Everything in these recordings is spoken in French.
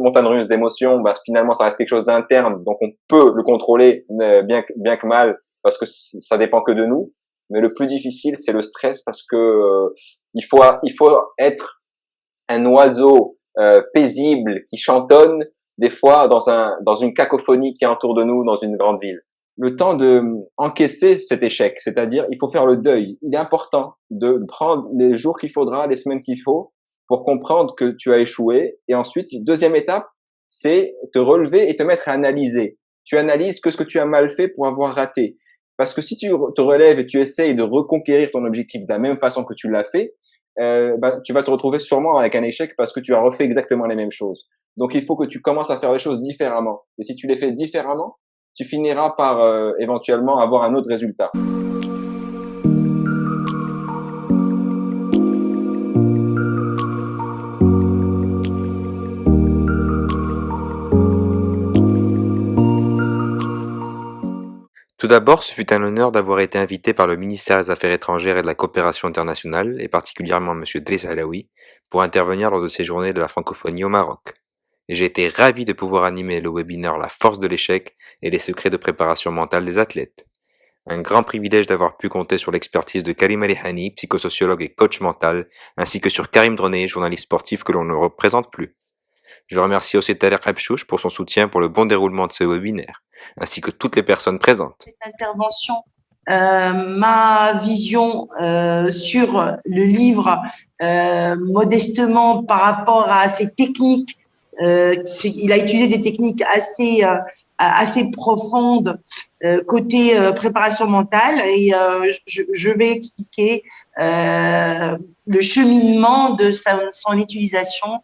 montagne russe d'émotions, bah, finalement, ça reste quelque chose d'interne, donc on peut le contrôler bien que mal, parce que ça dépend que de nous. Mais le plus difficile, c'est le stress, parce que il faut être un oiseau paisible qui chantonne des fois dans une cacophonie qui est autour de nous dans une grande ville. Le temps de encaisser cet échec, c'est-à-dire il faut faire le deuil. Il est important de prendre les jours qu'il faudra, les semaines qu'il faut pour comprendre que tu as échoué. Et ensuite, deuxième étape, c'est te relever et te mettre à analyser. Tu analyses que ce que tu as mal fait pour avoir raté. Parce que si tu te relèves et tu essayes de reconquérir ton objectif de la même façon que tu l'as fait, tu vas te retrouver sûrement avec un échec parce que tu as refait exactement les mêmes choses. Donc il faut que tu commences à faire les choses différemment. Et si tu les fais différemment, tu finiras par éventuellement avoir un autre résultat. Tout d'abord, ce fut un honneur d'avoir été invité par le ministère des Affaires étrangères et de la coopération internationale, et particulièrement M. Driss Alaoui, pour intervenir lors de ces journées de la francophonie au Maroc. Et j'ai été ravi de pouvoir animer le webinaire La force de l'échec et les secrets de préparation mentale des athlètes. Un grand privilège d'avoir pu compter sur l'expertise de Karim Alihani, psychosociologue et coach mental, ainsi que sur Karim Droné, journaliste sportif que l'on ne représente plus. Je remercie aussi Tariq Abchouch pour son soutien pour le bon déroulement de ce webinaire, ainsi que toutes les personnes présentes. Cette intervention, ma vision sur le livre, modestement par rapport à ces techniques, il a utilisé des techniques assez profondes côté préparation mentale, et je vais expliquer le cheminement de son utilisation,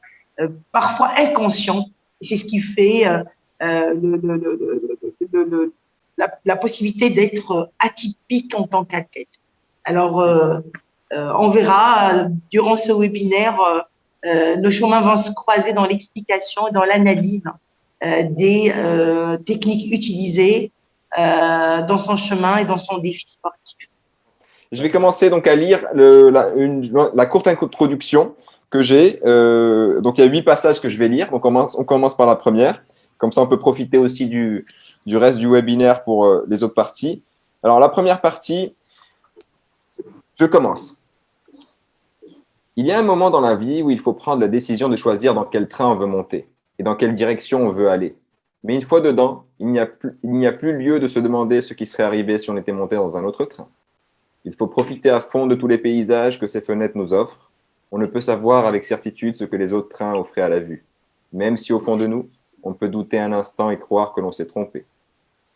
parfois inconscient. C'est ce qui fait la possibilité d'être atypique en tant qu'athlète. Alors, on verra durant ce webinaire, nos chemins vont se croiser dans l'explication et dans l'analyse des techniques utilisées dans son chemin et dans son défi sportif. Je vais commencer donc à lire la courte introduction que j'ai. Donc il y a 8 passages que je vais lire. Donc on commence par la première. Comme ça, on peut profiter aussi du reste du webinaire pour les autres parties. Alors la première partie, je commence. Il y a un moment dans la vie où il faut prendre la décision de choisir dans quel train on veut monter et dans quelle direction on veut aller. Mais une fois dedans, il n'y a plus lieu de se demander ce qui serait arrivé si on était monté dans un autre train. Il faut profiter à fond de tous les paysages que ces fenêtres nous offrent. On ne peut savoir avec certitude ce que les autres trains offraient à la vue, même si au fond de nous, on peut douter un instant et croire que l'on s'est trompé.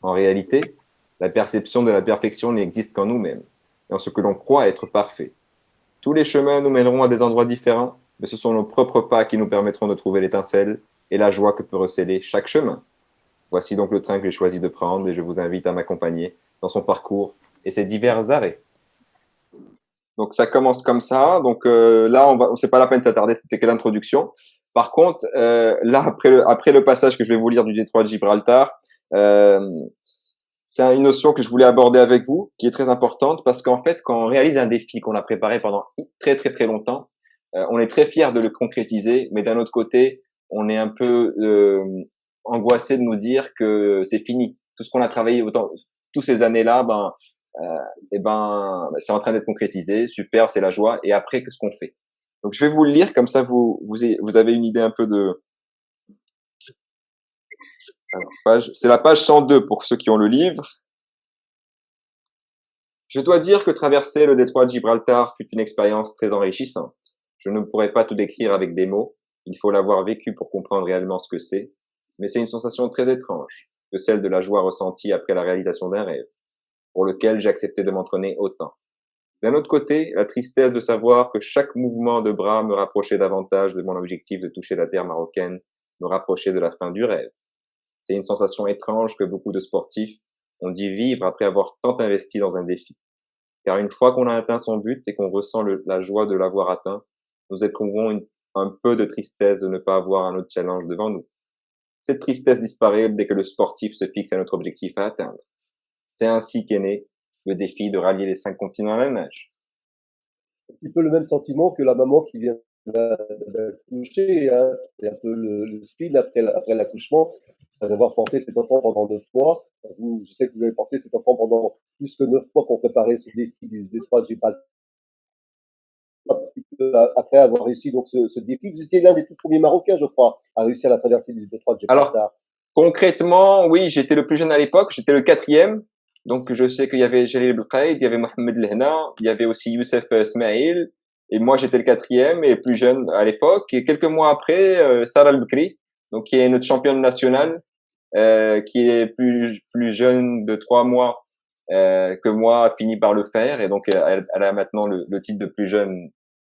En réalité, la perception de la perfection n'existe qu'en nous-mêmes, et en ce que l'on croit être parfait. Tous les chemins nous mèneront à des endroits différents, mais ce sont nos propres pas qui nous permettront de trouver l'étincelle et la joie que peut recéler chaque chemin. Voici donc le train que j'ai choisi de prendre et je vous invite à m'accompagner dans son parcours et ses divers arrêts. Donc ça commence comme ça. Donc là, c'est pas la peine de s'attarder, c'était que l'introduction. Par contre, là après le passage que je vais vous lire du détroit de Gibraltar, c'est une notion que je voulais aborder avec vous, qui est très importante parce qu'en fait, quand on réalise un défi qu'on a préparé pendant très très très longtemps, on est très fier de le concrétiser, mais d'un autre côté, on est un peu angoissé de nous dire que c'est fini. Tout ce qu'on a travaillé tous ces années-là, c'est en train d'être concrétisé, super, c'est la joie. Et après, qu'est-ce qu'on fait? Donc, je vais vous le lire comme ça, vous avez une idée un peu de. Alors, c'est la page 102 pour ceux qui ont le livre. Je dois dire que traverser le détroit de Gibraltar fut une expérience très enrichissante. Je ne pourrais pas tout décrire avec des mots. Il faut l'avoir vécu pour comprendre réellement ce que c'est. Mais c'est une sensation très étrange que celle de la joie ressentie après la réalisation d'un rêve, pour lequel j'ai accepté de m'entraîner autant. D'un autre côté, la tristesse de savoir que chaque mouvement de bras me rapprochait davantage de mon objectif de toucher la terre marocaine, me rapprochait de la fin du rêve. C'est une sensation étrange que beaucoup de sportifs ont dû vivre après avoir tant investi dans un défi. Car une fois qu'on a atteint son but et qu'on ressent la joie de l'avoir atteint, nous éprouvons un peu de tristesse de ne pas avoir un autre challenge devant nous. Cette tristesse disparaît dès que le sportif se fixe un autre objectif à atteindre. C'est ainsi qu'est né le défi de rallier les 5 continents à la nage. Un petit peu le même sentiment que la maman qui vient d'accoucher, hein. C'est un peu le speed après l'accouchement, d'avoir porté cet enfant pendant 9 mois. Vous, je sais que vous avez porté cet enfant pendant plus que 9 mois pour préparer ce défi du détroit de Gibraltar. Après avoir réussi donc ce défi, vous étiez l'un des tout premiers Marocains, je crois, à réussir la traversée du détroit de Alors, Gibraltar. concrètement, oui, j'étais le plus jeune à l'époque, j'étais le quatrième. Donc, je sais qu'il y avait Jalil Belkhaïd, il y avait Mohamed Lehna, il y avait aussi Youssef Smaïl, et moi, j'étais le quatrième et plus jeune à l'époque. Et quelques mois après, Sarah Al-Bkri, donc qui est notre championne nationale, qui est plus jeune de 3 mois que moi, a fini par le faire. Et donc, elle a maintenant le titre de plus jeune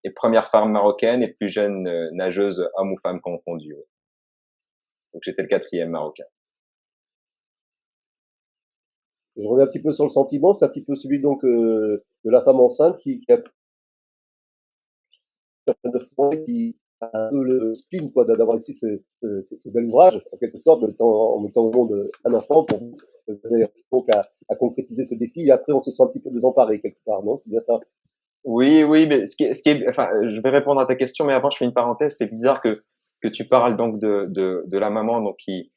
et première femme marocaine et plus jeune nageuse homme ou femme confondue. Ouais. Donc, j'étais le quatrième marocain. Je reviens un petit peu sur le sentiment, c'est un petit peu celui donc de la femme enceinte qui a 9 mois et qui a un peu le spleen quoi, d'avoir réussi ce bel ouvrage, en quelque sorte, en mettant au monde un enfant pour vous donc à concrétiser ce défi. Et après, on se sent un petit peu désemparé quelque part, non? C'est bien ça? Oui, oui, mais enfin, je vais répondre à ta question, mais avant, je fais une parenthèse. C'est bizarre que tu parles donc de la maman donc qui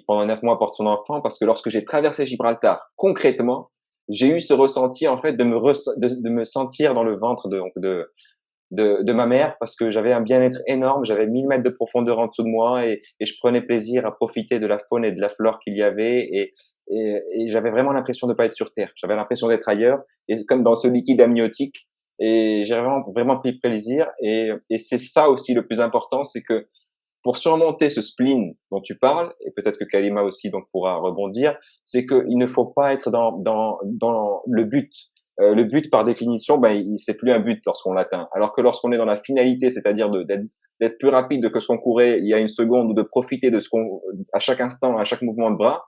pendant 9 mois porte son enfant, parce que lorsque j'ai traversé Gibraltar, concrètement, j'ai eu ce ressenti en fait de me sentir dans le ventre de ma mère, parce que j'avais un bien-être énorme, j'avais 1000 mètres de profondeur en dessous de moi et je prenais plaisir à profiter de la faune et de la flore qu'il y avait et j'avais vraiment l'impression de pas être sur Terre. J'avais l'impression d'être ailleurs et comme dans ce liquide amniotique et j'ai vraiment pris plaisir et c'est ça aussi le plus important, c'est que pour surmonter ce spleen dont tu parles, et peut-être que Kalima aussi donc pourra rebondir, c'est qu'il ne faut pas être dans le but. Le but, par définition, c'est plus un but lorsqu'on l'atteint. Alors que lorsqu'on est dans la finalité, c'est-à-dire d'être plus rapide que ce qu'on courait il y a une seconde, ou de profiter de à chaque instant, à chaque mouvement de bras,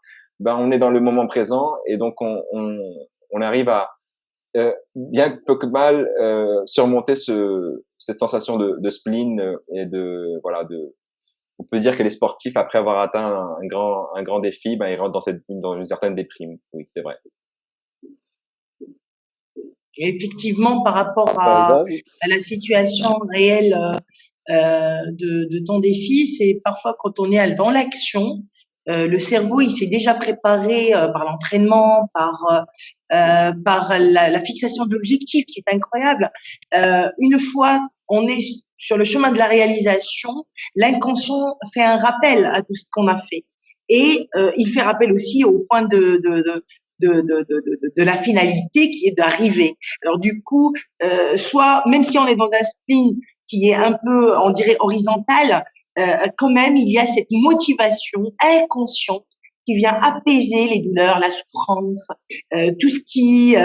on est dans le moment présent et donc on arrive à bien peu que mal surmonter cette sensation de spleen et on peut dire que les sportifs, après avoir atteint un grand défi, ils rentrent dans une certaine déprime. Oui, c'est vrai. Effectivement, par rapport à la situation réelle de ton défi, c'est parfois quand on est dans l'action, le cerveau il s'est déjà préparé par l'entraînement, par la fixation de l'objectif qui est incroyable. Une fois on est sur le chemin de la réalisation, l'inconscient fait un rappel à tout ce qu'on a fait et il fait rappel aussi au point de la finalité qui est d'arriver. Alors du coup, soit même si on est dans un spleen qui est un peu, on dirait horizontal, quand même il y a cette motivation inconsciente qui vient apaiser les douleurs, la souffrance, tout ce qui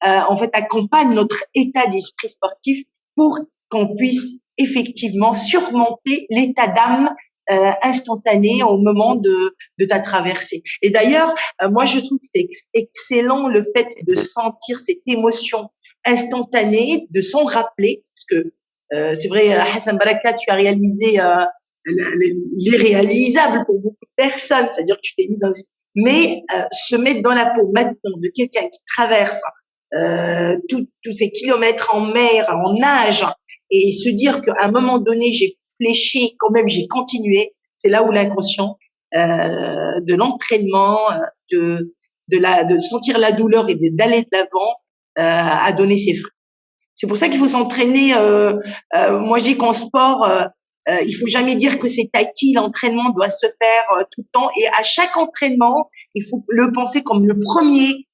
en fait accompagne notre état d'esprit sportif pour qu'on puisse effectivement surmonter l'état d'âme instantané au moment de ta traversée. Et d'ailleurs, moi je trouve que c'est excellent le fait de sentir cette émotion instantanée, de s'en rappeler, parce que c'est vrai, Hassan Baraka, tu as réalisé l'irréalisable pour beaucoup de personnes, c'est-à-dire que tu t'es mis dans une... Mais se mettre dans la peau maintenant de quelqu'un qui traverse tous ces kilomètres en mer, en nage, et se dire qu'à un moment donné, j'ai fléché, quand même, j'ai continué. C'est là où l'inconscient de l'entraînement, de sentir la douleur et d'aller de l'avant a donné ses fruits. C'est pour ça qu'il faut s'entraîner. Moi, je dis qu'en sport, il faut jamais dire que c'est acquis. L'entraînement doit se faire tout le temps. Et à chaque entraînement, il faut le penser comme le premier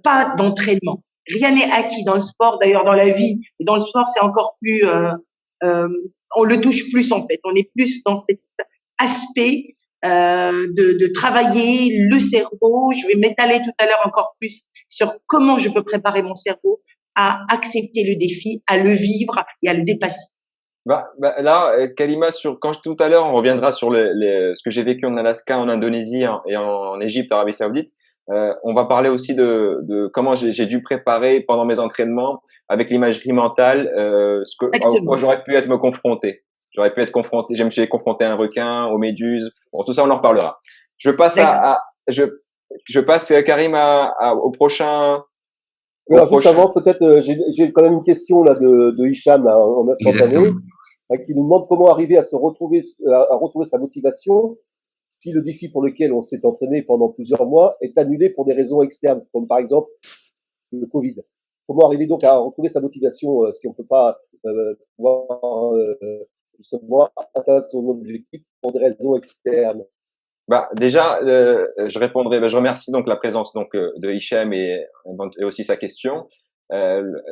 pas d'entraînement. Rien n'est acquis dans le sport, d'ailleurs dans la vie. Et dans le sport, c'est encore plus... on le touche plus en fait. On est plus dans cet aspect de travailler le cerveau. Je vais m'étaler tout à l'heure encore plus sur comment je peux préparer mon cerveau à accepter le défi, à le vivre et à le dépasser. Là, Kalima, tout à l'heure, on reviendra sur ce que j'ai vécu en Alaska, en Indonésie et en Égypte, Arabie Saoudite. On va parler aussi de comment j'ai dû préparer pendant mes entraînements avec l'imagerie mentale, à quoi j'aurais pu être me confronté. J'aurais pu être confronté. Je me suis confronté à un requin, aux méduses. Bon, tout ça, on en reparlera. Je passe Karim au prochain Alors, juste avant, peut-être, j'ai quand même une question là de Hicham là, en instantané, Exactement. qui nous demande comment arriver à se retrouver, à retrouver sa motivation si le défi pour lequel on s'est entraîné pendant plusieurs mois est annulé pour des raisons externes, comme par exemple le Covid. Comment arriver donc à retrouver sa motivation si on peut pas pouvoir justement atteindre son objectif pour des raisons externes? Bah, déjà, je répondrai. Bah, je remercie donc la présence donc de Hichem et aussi sa question.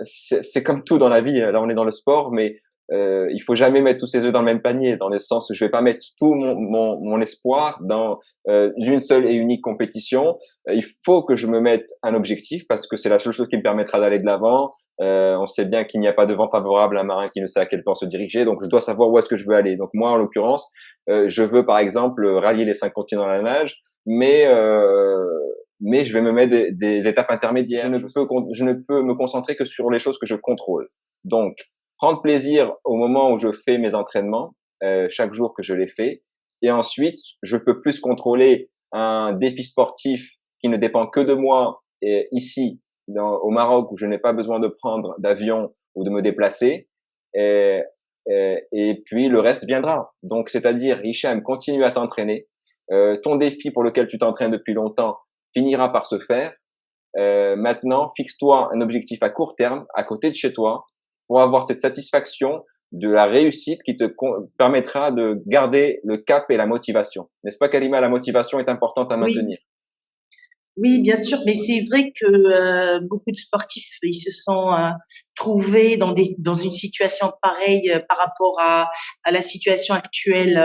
C'est comme tout dans la vie. Là, on est dans le sport, mais il faut jamais mettre tous ses œufs dans le même panier, dans le sens où je vais pas mettre tout mon espoir dans une seule et unique compétition. Il faut que je me mette un objectif parce que c'est la seule chose qui me permettra d'aller de l'avant. On sait bien qu'il n'y a pas de vent favorable à un marin qui ne sait à quel port se diriger, donc je dois savoir où est-ce que je veux aller. Donc moi, en l'occurrence, je veux par exemple rallier les 5 continents à la nage, mais je vais me mettre des étapes intermédiaires. Je ne peux me concentrer que sur les choses que je contrôle. Donc, prendre plaisir au moment où je fais mes entraînements, chaque jour que je les fais, et ensuite, je peux plus contrôler un défi sportif qui ne dépend que de moi et ici au Maroc où je n'ai pas besoin de prendre d'avion ou de me déplacer. Et, et puis le reste viendra. Donc, c'est-à-dire, Hicham, continue à t'entraîner. Ton défi pour lequel tu t'entraînes depuis longtemps finira par se faire. Maintenant, fixe-toi un objectif à court terme, à côté de chez toi, pour avoir cette satisfaction de la réussite qui te permettra de garder le cap et la motivation. N'est-ce pas, Karima? La motivation est importante à Oui, maintenir. oui, bien sûr, mais c'est vrai que beaucoup de sportifs, ils se sont trouvés dans une situation pareille par rapport à la situation actuelle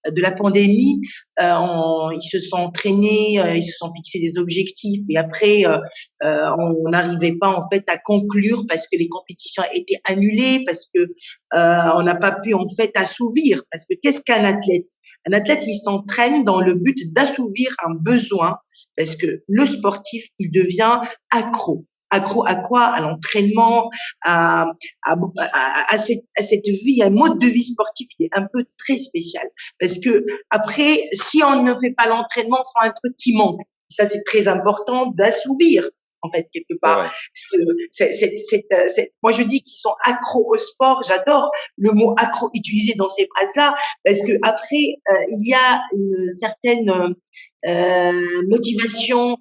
de la pandémie. Ils se sont entraînés, ils se sont fixés des objectifs et après, on n'arrivait pas en fait à conclure parce que les compétitions étaient annulées, parce que on n'a pas pu en fait assouvir. Parce que qu'est-ce qu'un athlète? Un athlète, il s'entraîne dans le but d'assouvir un besoin parce que le sportif, il devient accro. Accro à quoi? À l'entraînement, à cette vie, un mode de vie sportif qui est un peu très spécial. Parce que après, si on ne fait pas l'entraînement, c'est un truc qui manque. Ça, c'est très important d'assouvir, en fait, quelque C'est part. vrai. Moi, je dis qu'ils sont accros au sport. J'adore le mot accro utilisé dans ces phrases-là parce que après, il y a une certaine motivation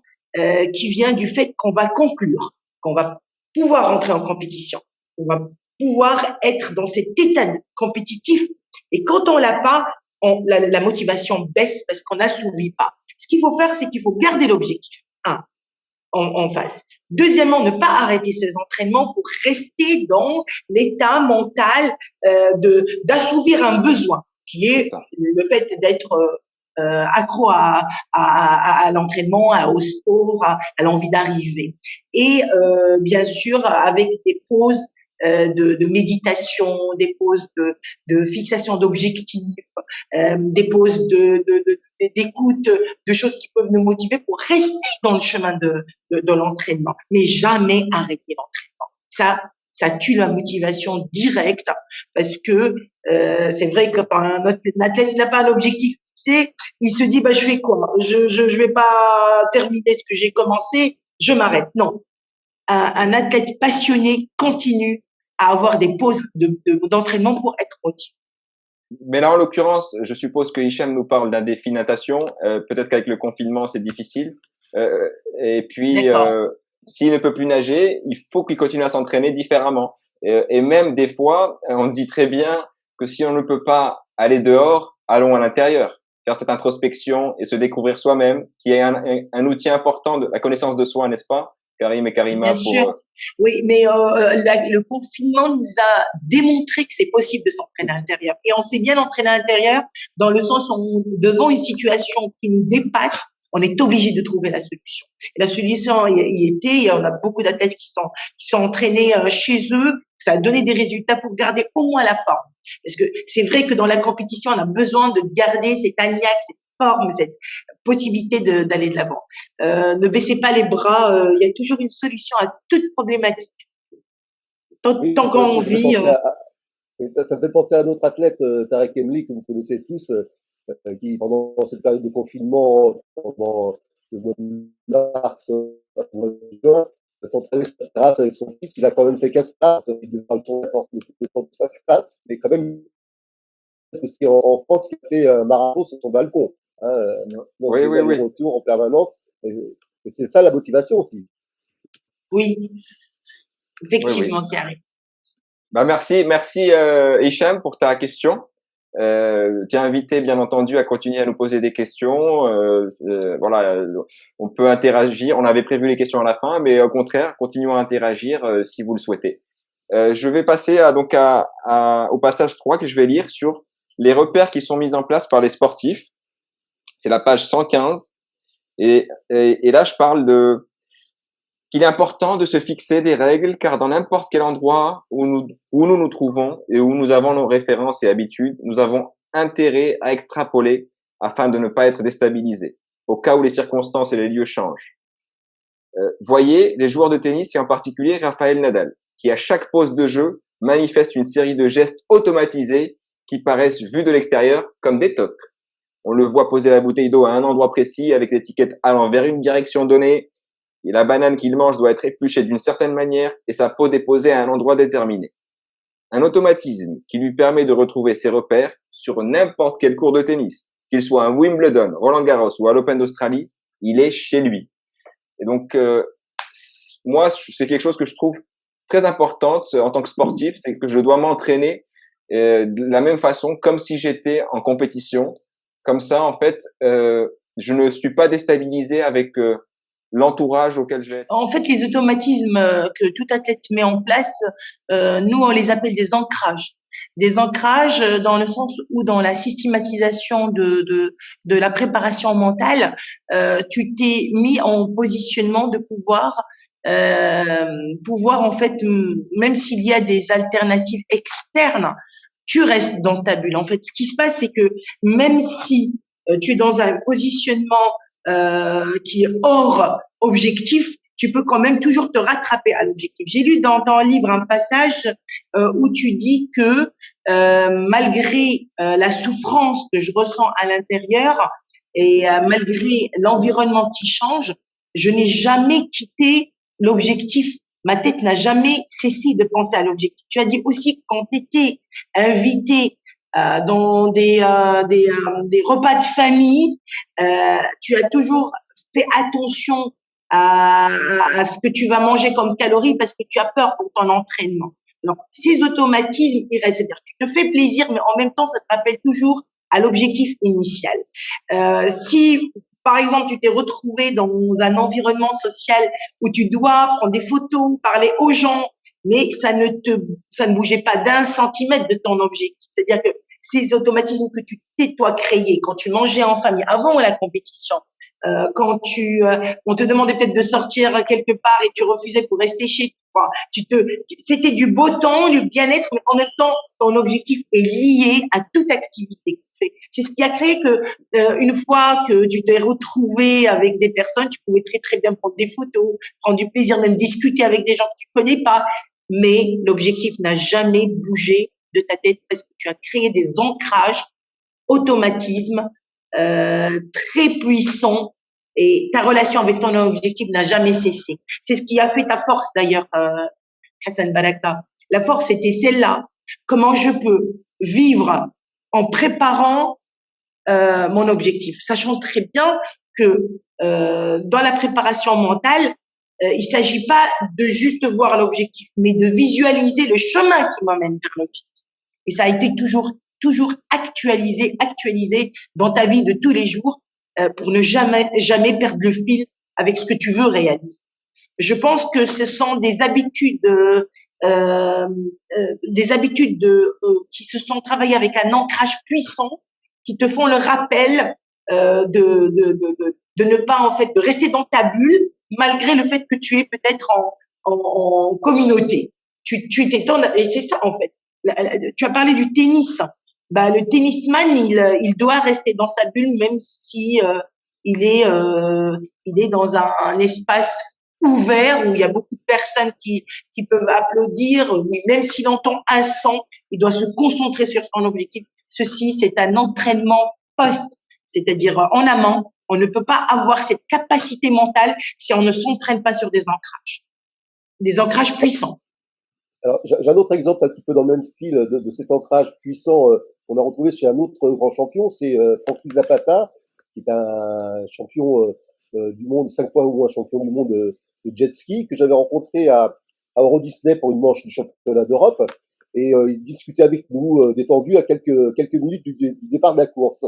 qui vient du fait qu'on va conclure, qu'on va pouvoir entrer en compétition, qu'on va pouvoir être dans cet état compétitif. Et quand on l'a pas, la motivation baisse parce qu'on n'assouvit pas. Ce qu'il faut faire, c'est qu'il faut garder l'objectif. En face. Deuxièmement, ne pas arrêter ses entraînements pour rester dans l'état mental d'assouvir un besoin, qui C'est est ça. le fait d'être accro à l'entraînement, au sport, à l'envie d'arriver. Et bien sûr, avec des pauses de méditation, des pauses de fixation d'objectifs, des pauses d'écoute, de choses qui peuvent nous motiver pour rester dans le chemin de l'entraînement, mais jamais arrêter l'entraînement. Ça tue la motivation directe parce que c'est vrai que quand un athlète n'a pas l'objectif fixé, il se dit bah je fais quoi? Je vais pas terminer ce que j'ai commencé, je m'arrête. Non, un athlète passionné continue à avoir des pauses d'entraînement pour être motivé. Mais là, en l'occurrence, je suppose que Hicham nous parle d'un défi natation. Peut-être qu'avec le confinement, c'est difficile. Et puis, D'accord. s'il ne peut plus nager, il faut qu'il continue à s'entraîner différemment. Et même des fois, on dit très bien que si on ne peut pas aller dehors, allons à l'intérieur. Faire cette introspection et se découvrir soi-même, qui est un outil important de la connaissance de soi, n'est-ce pas, Karim et Bien Karima, sûr. pour Oui, mais le confinement nous a démontré que c'est possible de s'entraîner à l'intérieur. Et on s'est bien entraîné à l'intérieur dans le sens où, devant une situation qui nous dépasse, on est obligé de trouver la solution. Et la solution y était, on a beaucoup d'athlètes qui sont entraînés chez eux, ça a donné des résultats pour garder au moins la forme. Parce que c'est vrai que dans la compétition, on a besoin de garder cet agnac, cette forme, cette possibilité d'aller de l'avant. Ne baissez pas les bras, il y a toujours une solution à toute problématique. Oui, Tant qu'on ça me fait vit, penser oui, ça me fait penser à un autre athlète, Tarek Emli, que vous connaissez tous, qui, pendant cette période de confinement, pendant le mois de mars, au mois de juin, s'entraîner sur la terrasse avec son fils. Il a quand même fait 15 pas, ça fait de faire le tour de la force, le temps que ça passe, mais quand même, aussi en France, il fait un marathon sur son balcon. Hein, donc, Oui, oui, oui. retour en permanence. Et c'est ça la motivation aussi. Oui, effectivement, Oui. Thierry. Bah, merci, Hicham, pour ta question. Tu es invité, bien entendu, à continuer à nous poser des questions. Voilà, on peut interagir. On avait prévu les questions à la fin, mais au contraire, continuons à interagir si vous le souhaitez. Je vais passer au passage 3 que je vais lire sur les repères qui sont mis en place par les sportifs. C'est la page 115. Et là, je parle qu'il est important de se fixer des règles, car dans n'importe quel endroit où nous nous trouvons et où nous avons nos références et habitudes, nous avons intérêt à extrapoler afin de ne pas être déstabilisés, au cas où les circonstances et les lieux changent. Voyez les joueurs de tennis et en particulier Rafael Nadal, qui à chaque pose de jeu manifeste une série de gestes automatisés qui paraissent vus de l'extérieur comme des tocs. On le voit poser la bouteille d'eau à un endroit précis avec l'étiquette allant vers une direction donnée, et la banane qu'il mange doit être épluchée d'une certaine manière et sa peau déposée à un endroit déterminé. Un automatisme qui lui permet de retrouver ses repères sur n'importe quel cours de tennis, qu'il soit à Wimbledon, Roland-Garros ou à l'Open d'Australie, il est chez lui. Et donc, moi, c'est quelque chose que je trouve très importante en tant que sportif, c'est que je dois m'entraîner de la même façon, comme si j'étais en compétition. Comme ça, en fait, je ne suis pas déstabilisé avec l'entourage auquel je vais être. En fait, les automatismes que tout athlète met en place, nous, on les appelle des ancrages. Des ancrages dans le sens où dans la systématisation de la préparation mentale, tu t'es mis en positionnement de pouvoir en fait, même s'il y a des alternatives externes, tu restes dans ta bulle. En fait, ce qui se passe, c'est que même si tu es dans un positionnement qui est hors objectif, tu peux quand même toujours te rattraper à l'objectif. J'ai lu dans ton livre un passage où tu dis que malgré la souffrance que je ressens à l'intérieur et malgré l'environnement qui change, je n'ai jamais quitté l'objectif. Ma tête n'a jamais cessé de penser à l'objectif. Tu as dit aussi que quand tu étais invité dans des repas de famille, tu as toujours fait attention à ce que tu vas manger comme calories parce que tu as peur pour ton entraînement. Donc, ces automatismes, ils restent. C'est-à-dire, tu te fais plaisir, mais en même temps, ça te rappelle toujours à l'objectif initial. Si, par exemple, tu t'es retrouvé dans un environnement social où tu dois prendre des photos, parler aux gens, mais ça ne bougeait pas d'un centimètre de ton objectif. C'est-à-dire que ces automatismes que tu t'es toi créés quand tu mangeais en famille avant la compétition, quand on te demandait peut-être de sortir quelque part et tu refusais pour rester chez toi, c'était du beau temps, du bien-être, mais en même temps, ton objectif est lié à toute activité. C'est ce qui a créé que une fois que tu t'es retrouvé avec des personnes, tu pouvais très très bien prendre des photos, prendre du plaisir, même discuter avec des gens que tu connais pas, mais l'objectif n'a jamais bougé de ta tête parce que tu as créé des ancrages, automatismes très puissants et ta relation avec ton objectif n'a jamais cessé. C'est ce qui a fait ta force d'ailleurs, Hassan Baraka. La force était celle-là. Comment je peux vivre en préparant mon objectif, sachant très bien que dans la préparation mentale, il s'agit pas de juste voir l'objectif, mais de visualiser le chemin qui m'emmène vers l'objectif. Et ça a été toujours actualisé dans ta vie de tous les jours pour ne jamais perdre le fil avec ce que tu veux réaliser. Je pense que ce sont des habitudes qui se sont travaillées avec un ancrage puissant, qui te font le rappel de ne pas en fait de rester dans ta bulle malgré le fait que tu es peut-être en communauté. Tu et c'est ça en fait. Tu as parlé du tennis. Bah, le tennisman, il doit rester dans sa bulle même si il est dans un espace ouvert où il y a beaucoup de personnes qui peuvent applaudir. Même s'il entend un son, il doit se concentrer sur son objectif. Ceci, c'est un entraînement post, c'est-à-dire en amont. On ne peut pas avoir cette capacité mentale si on ne s'entraîne pas sur des ancrages. des ancrages puissants. Alors, j'ai un autre exemple un petit peu dans le même style de cet ancrage puissant qu'on a retrouvé chez un autre grand champion, c'est Frankie Zapata, qui est un champion du monde, 5 fois ou un champion du monde de jet ski, que j'avais rencontré à Euro Disney pour une manche du championnat d'Europe. Et il discutait avec nous, détendu, à quelques minutes du départ de la course.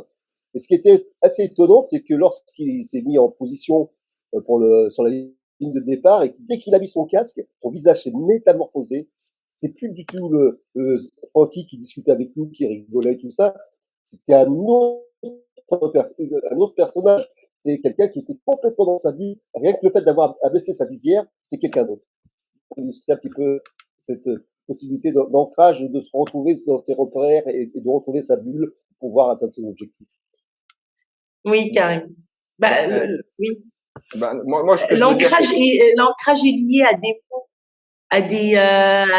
Et ce qui était assez étonnant, c'est que lorsqu'il s'est mis en position sur la ligne de départ, et dès qu'il a mis son casque, son visage s'est métamorphosé. C'est plus du tout le Francky qui discutait avec nous, qui rigolait et tout ça. C'était un autre personnage. C'était quelqu'un qui était complètement dans sa bulle. Rien que le fait d'avoir abaissé sa visière, c'était quelqu'un d'autre. C'était un petit peu cette possibilité d'ancrage, de se retrouver dans ses repères et de retrouver sa bulle pour pouvoir atteindre son objectif. Oui, carrément. Oui. Moi, ce que je veux dire, L'ancrage est lié à des mots, à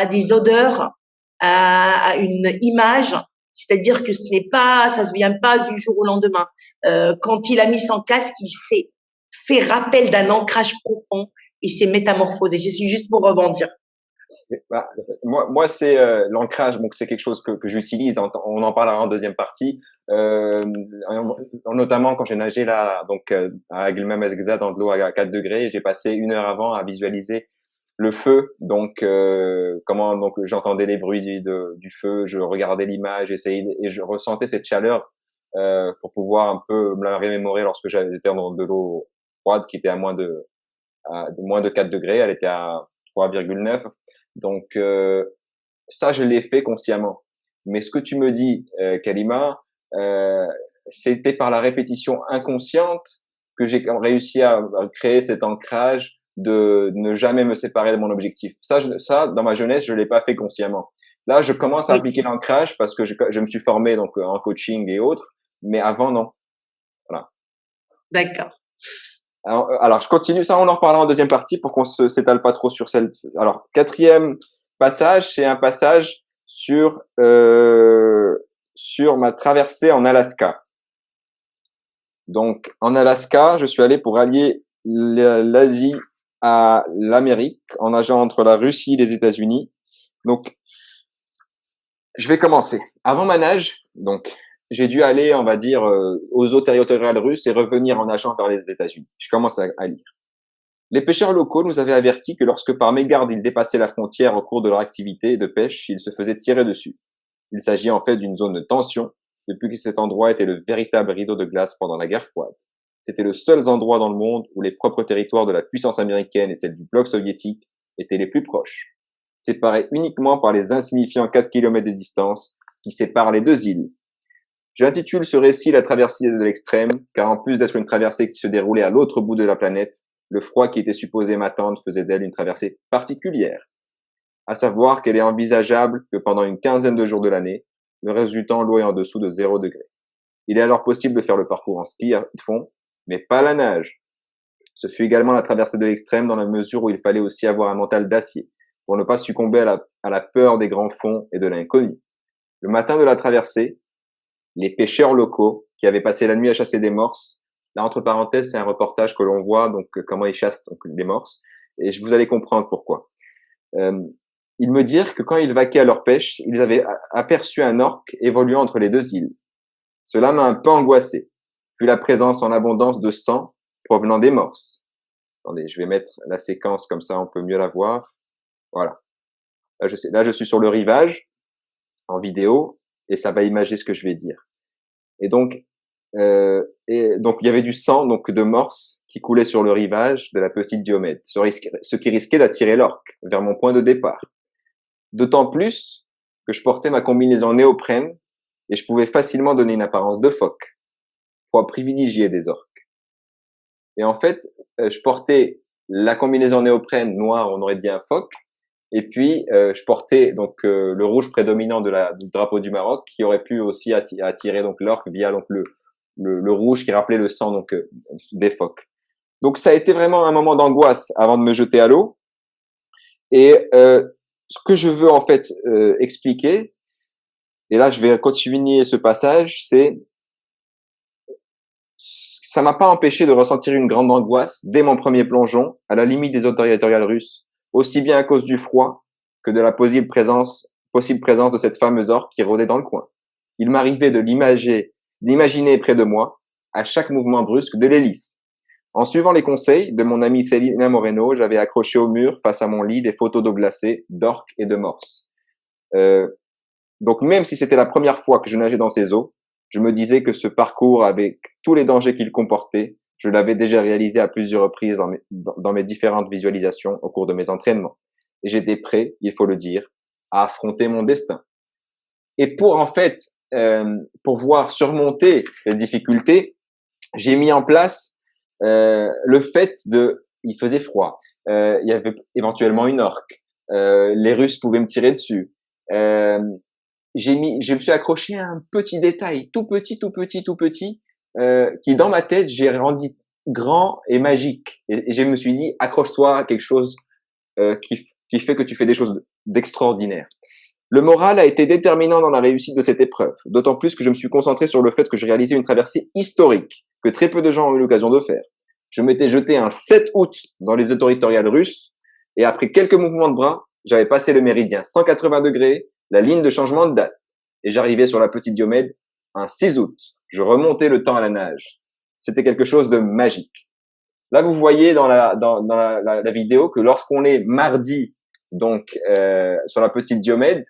des odeurs, à une image. C'est-à-dire que ça se vient pas du jour au lendemain. Quand il a mis son casque, il s'est fait rappel d'un ancrage profond et s'est métamorphosé. Je suis juste pour rebondir. Moi, c'est l'ancrage. Donc, c'est quelque chose que j'utilise. On en parlera en deuxième partie. Notamment quand j'ai nagé là, donc à Guillemets dans de l'eau à 4 degrés, j'ai passé 1 heure avant à visualiser le feu. Donc, comment donc j'entendais les bruits du feu, je regardais l'image, et je ressentais cette chaleur pour pouvoir un peu me la remémorer lorsque j'étais dans de l'eau froide qui était à moins de 4 degrés. Elle était à 3,9. Donc ça, je l'ai fait consciemment. Mais ce que tu me dis, Kalima, c'était par la répétition inconsciente que j'ai réussi à créer cet ancrage de ne jamais me séparer de mon objectif. Ça, dans ma jeunesse, je l'ai pas fait consciemment. Là, je commence à appliquer l'ancrage parce que je me suis formé donc en coaching et autres, mais avant non. Voilà. D'accord. Alors, je continue. Ça, on en reparlera en deuxième partie pour qu'on s'étale pas trop sur celle. Alors, 4e passage, c'est un passage sur ma traversée en Alaska. Donc, en Alaska, je suis allé pour allier l'Asie à l'Amérique en nageant entre la Russie et les États-Unis. Donc, je vais commencer. Avant ma nage, donc, j'ai dû aller, on va dire, aux eaux territoriales russes et revenir en nageant vers les États-Unis. Je commence à lire. Les pêcheurs locaux nous avaient avertis que lorsque par mégarde ils dépassaient la frontière au cours de leur activité de pêche, ils se faisaient tirer dessus. Il s'agit en fait d'une zone de tension, depuis que cet endroit était le véritable rideau de glace pendant la guerre froide. C'était le seul endroit dans le monde où les propres territoires de la puissance américaine et celle du bloc soviétique étaient les plus proches, séparés uniquement par les insignifiants 4 kilomètres de distance qui séparent les deux îles. J'intitule ce récit la traversée de l'extrême, car en plus d'être une traversée qui se déroulait à l'autre bout de la planète, le froid qui était supposé m'attendre faisait d'elle une traversée particulière. À savoir qu'elle est envisageable que pendant une quinzaine de jours de l'année, le reste du temps l'eau est en dessous de 0 degré. Il est alors possible de faire le parcours en ski à fond, mais pas la nage. Ce fut également la traversée de l'extrême dans la mesure où il fallait aussi avoir un mental d'acier, pour ne pas succomber à la peur des grands fonds et de l'inconnu. Le matin de la traversée, les pêcheurs locaux qui avaient passé la nuit à chasser des morses. Là, entre parenthèses, c'est un reportage que l'on voit, donc comment ils chassent donc, les morses, et vous allez comprendre pourquoi. Ils me dirent que quand ils vaquaient à leur pêche, ils avaient aperçu un orque évoluant entre les deux îles. Cela m'a un peu angoissé, vu la présence en abondance de sang provenant des morses. Attendez, je vais mettre la séquence comme ça, on peut mieux la voir. Voilà. Là, je suis sur le rivage, en vidéo, et ça va imager ce que je vais dire. Et donc il y avait du sang donc de morse qui coulait sur le rivage de la petite Diomède, ce qui risquait d'attirer l'orque vers mon point de départ. D'autant plus que je portais ma combinaison néoprène et je pouvais facilement donner une apparence de phoque, proie privilégiée des orques. Et en fait, je portais la combinaison néoprène noire, on aurait dit un phoque, et puis je portais donc le rouge prédominant du drapeau du Maroc qui aurait pu aussi attirer donc l'orque via donc le rouge qui rappelait le sang donc des phoques. Donc ça a été vraiment un moment d'angoisse avant de me jeter à l'eau. Et ce que je veux en fait expliquer, et là je vais continuer ce passage, c'est ça m'a pas empêché de ressentir une grande angoisse dès mon premier plongeon à la limite des eaux territoriales russes, aussi bien à cause du froid que de la possible présence de cette fameuse orque qui rôdait dans le coin. Il m'arrivait d'imaginer près de moi, à chaque mouvement brusque de l'hélice. En suivant les conseils de mon amie Célina Moreno, j'avais accroché au mur face à mon lit des photos d'eau glacée, d'orques et de morses. Donc même si c'était la première fois que je nageais dans ces eaux, je me disais que ce parcours, avec tous les dangers qu'il comportait, je l'avais déjà réalisé à plusieurs reprises dans mes différentes visualisations au cours de mes entraînements. Et j'étais prêt, il faut le dire, à affronter mon destin. Et pour voir surmonter ces difficultés, j'ai mis en place le fait il faisait froid, il y avait éventuellement une orque, les Russes pouvaient me tirer dessus. Je me suis accroché à un petit détail, tout petit, qui dans ma tête j'ai rendu grand et magique. Et je me suis dit, accroche-toi à quelque chose qui fait que tu fais des choses d'extraordinaire. Le moral a été déterminant dans la réussite de cette épreuve, d'autant plus que je me suis concentré sur le fait que je réalisais une traversée historique, que très peu de gens ont eu l'occasion de faire. Je m'étais jeté un 7 août dans les eaux territoriales russes, et après quelques mouvements de bras, j'avais passé le méridien 180 degrés, la ligne de changement de date, et j'arrivais sur la petite Diomède un 6 août. Je remontais le temps à la nage. C'était quelque chose de magique. Là, vous voyez dans la vidéo que lorsqu'on est mardi, donc sur la petite Diomède,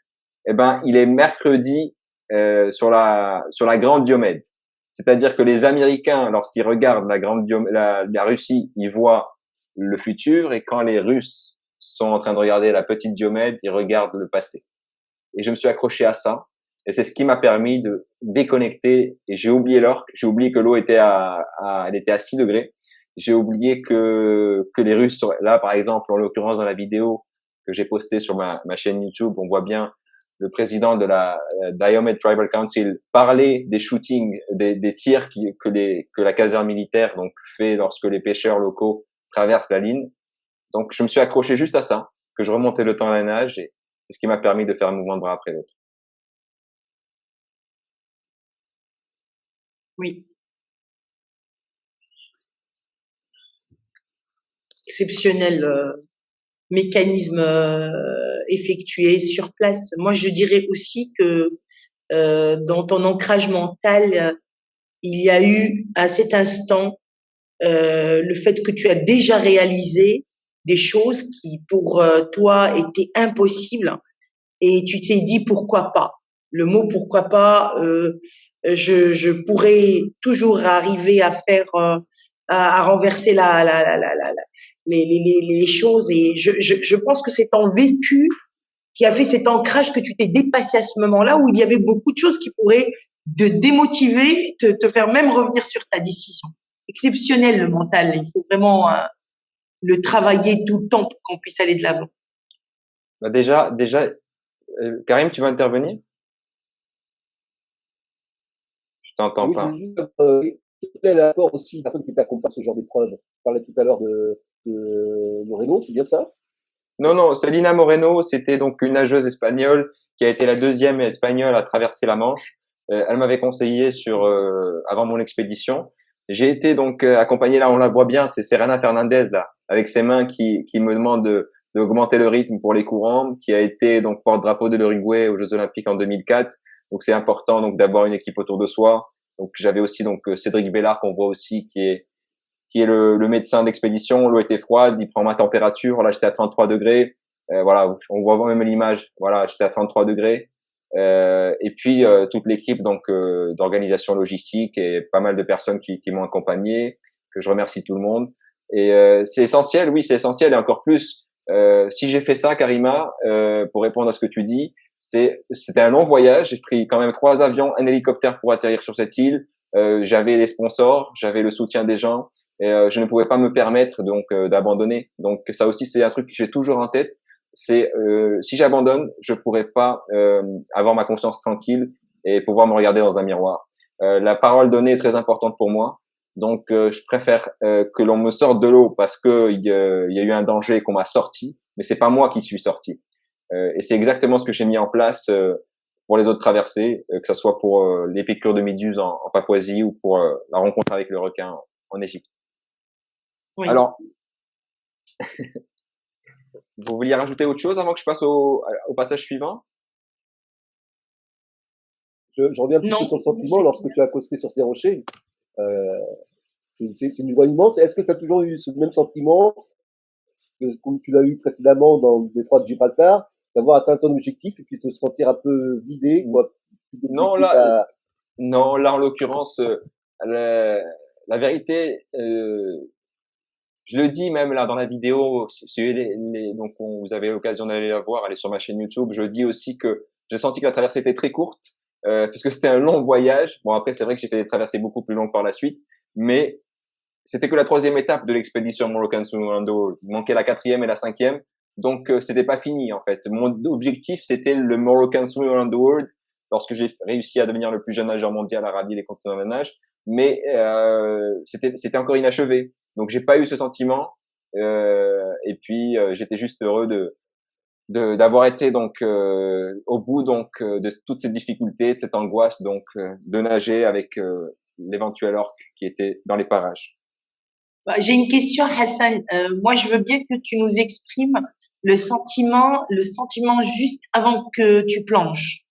eh ben, il est mercredi sur la grande Diomède. C'est-à-dire que les Américains, lorsqu'ils regardent la Russie, ils voient le futur, et quand les Russes sont en train de regarder la petite Diomède, ils regardent le passé. Et je me suis accroché à ça, et c'est ce qui m'a permis de déconnecter. Et j'ai oublié l'orque, j'ai oublié que l'eau était elle était à 6 degrés. J'ai oublié que les Russes seraient là, par exemple, en l'occurrence dans la vidéo que j'ai postée sur ma chaîne YouTube, on voit bien le président de la Diomed Tribal Council parler des shootings, des tirs que la caserne militaire donc fait lorsque les pêcheurs locaux traversent la ligne. Donc je me suis accroché juste à ça, que je remontais le temps à la nage, et c'est ce qui m'a permis de faire un mouvement de bras après l'autre. Oui. Exceptionnel mécanisme effectué sur place. Moi, je dirais aussi que dans ton ancrage mental, il y a eu à cet instant le fait que tu as déjà réalisé des choses qui pour toi étaient impossibles, et tu t'es dit pourquoi pas. Le mot pourquoi pas, je pourrais toujours arriver à faire à renverser les choses, et je pense que c'est ton vécu qui a fait cet ancrage, que tu t'es dépassé à ce moment-là où il y avait beaucoup de choses qui pourraient te démotiver, te faire même revenir sur ta décision. Exceptionnel le mental, il faut vraiment le travailler tout le temps pour qu'on puisse aller de l'avant. Bah déjà, Karim, tu veux intervenir? Je t'entends Oui, je pas. voulais juste quel est l'apport aussi des personnes qui t'accompagnent ce genre d'épreuve. Tu parlais tout à l'heure de Moreno, c'est bien ça? Non, Celina Moreno, c'était donc une nageuse espagnole qui a été la deuxième espagnole à traverser la Manche. Elle m'avait conseillé avant mon expédition. J'ai été donc accompagné, là on la voit bien, c'est Serena Fernandez là, avec ses mains qui me demande d'augmenter le rythme pour les courants, qui a été donc porte-drapeau de l'Uruguay aux Jeux Olympiques en 2004. Donc c'est important donc d'avoir une équipe autour de soi. Donc j'avais aussi donc Cédric Bellard qu'on voit aussi qui est le médecin d'expédition. L'eau était froide, il prend ma température. Là, j'étais à 33 degrés. Voilà, on voit même l'image. Voilà, j'étais à 33 degrés. Et puis toute l'équipe donc d'organisation logistique et pas mal de personnes qui m'ont accompagné, que je remercie tout le monde. Et c'est essentiel, oui, c'est essentiel, et encore plus si j'ai fait ça, Karima, pour répondre à ce que tu dis, c'était un long voyage. J'ai pris quand même 3 avions, un hélicoptère pour atterrir sur cette île. J'avais des sponsors, j'avais le soutien des gens, et je ne pouvais pas me permettre donc d'abandonner. Donc ça aussi, c'est un truc que j'ai toujours en tête. C'est si j'abandonne, je pourrais pas avoir ma conscience tranquille et pouvoir me regarder dans un miroir. La parole donnée est très importante pour moi. Donc je préfère que l'on me sorte de l'eau parce que il y a eu un danger et qu'on m'a sorti, mais c'est pas moi qui suis sorti. Et c'est exactement ce que j'ai mis en place pour les autres traversées, que ce soit pour les piqûres de méduses en Papouasie ou pour la rencontre avec le requin en Égypte. Oui. Alors, Vous vouliez rajouter autre chose avant que je passe au passage suivant? Je reviens un petit peu Non, sur le sentiment c'est lorsque tu as accosté sur ces rochers. Euh, c'est une joie immense. Est-ce que tu as toujours eu ce même sentiment comme tu l'as eu précédemment dans le détroit de Gibraltar, d'avoir atteint ton objectif et puis te sentir un peu vidé, quoi, plus Non, d'objectif là, à... non, là, en l'occurrence, la, la vérité, je le dis même là dans la vidéo, si donc vous avez l'occasion d'aller la voir, aller sur ma chaîne YouTube. Je dis aussi que j'ai senti que la traversée était très courte, puisque c'était un long voyage. Bon, après, c'est vrai que j'ai fait des traversées beaucoup plus longues par la suite, mais c'était que la troisième étape de l'expédition Moroccan Orlando. Il manquait la quatrième et la cinquième, donc c'était pas fini en fait. Mon objectif, c'était le Moroccan Swim Around the World, lorsque j'ai réussi à devenir le plus jeune nageur mondial à rallier les continents de la nage, mais c'était encore inachevé. Donc j'ai pas eu ce sentiment, et puis j'étais juste heureux d'avoir été donc au bout donc de toutes ces difficultés, de cette angoisse donc de nager avec l'éventuel orque qui était dans les parages. Bah, j'ai une question, Hassan. Moi, je veux bien que tu nous exprimes le sentiment juste avant que tu planches,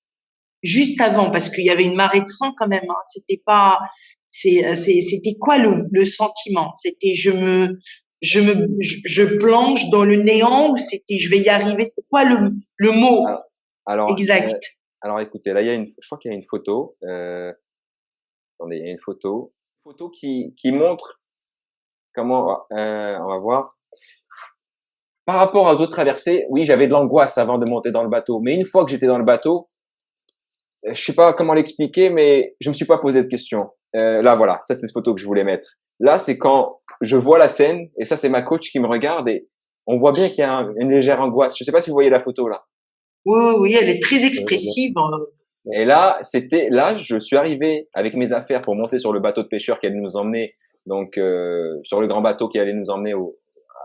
juste avant, parce qu'il y avait une marée de sang quand même. Hein. C'était pas, c'était quoi le sentiment? C'était je planche dans le néant ou c'était je vais y arriver? C'est quoi le mot Alors, alors, exact? alors écoutez, là il y a je crois qu'il y a une photo. Attendez, il y a une photo qui montre comment. On va voir. Par rapport aux autres traversées, oui, j'avais de l'angoisse avant de monter dans le bateau, mais une fois que j'étais dans le bateau, je sais pas comment l'expliquer, mais je me suis pas posé de questions. Là, voilà, ça c'est cette photo que je voulais mettre. Là, c'est quand je vois la scène, et ça c'est ma coach qui me regarde, et on voit bien qu'il y a une légère angoisse. Je sais pas si vous voyez la photo là. Oui, oui, oui, elle est très expressive. Et là, là, je suis arrivé avec mes affaires pour monter sur le bateau de pêcheurs qui allait nous emmener, donc sur le grand bateau qui allait nous emmener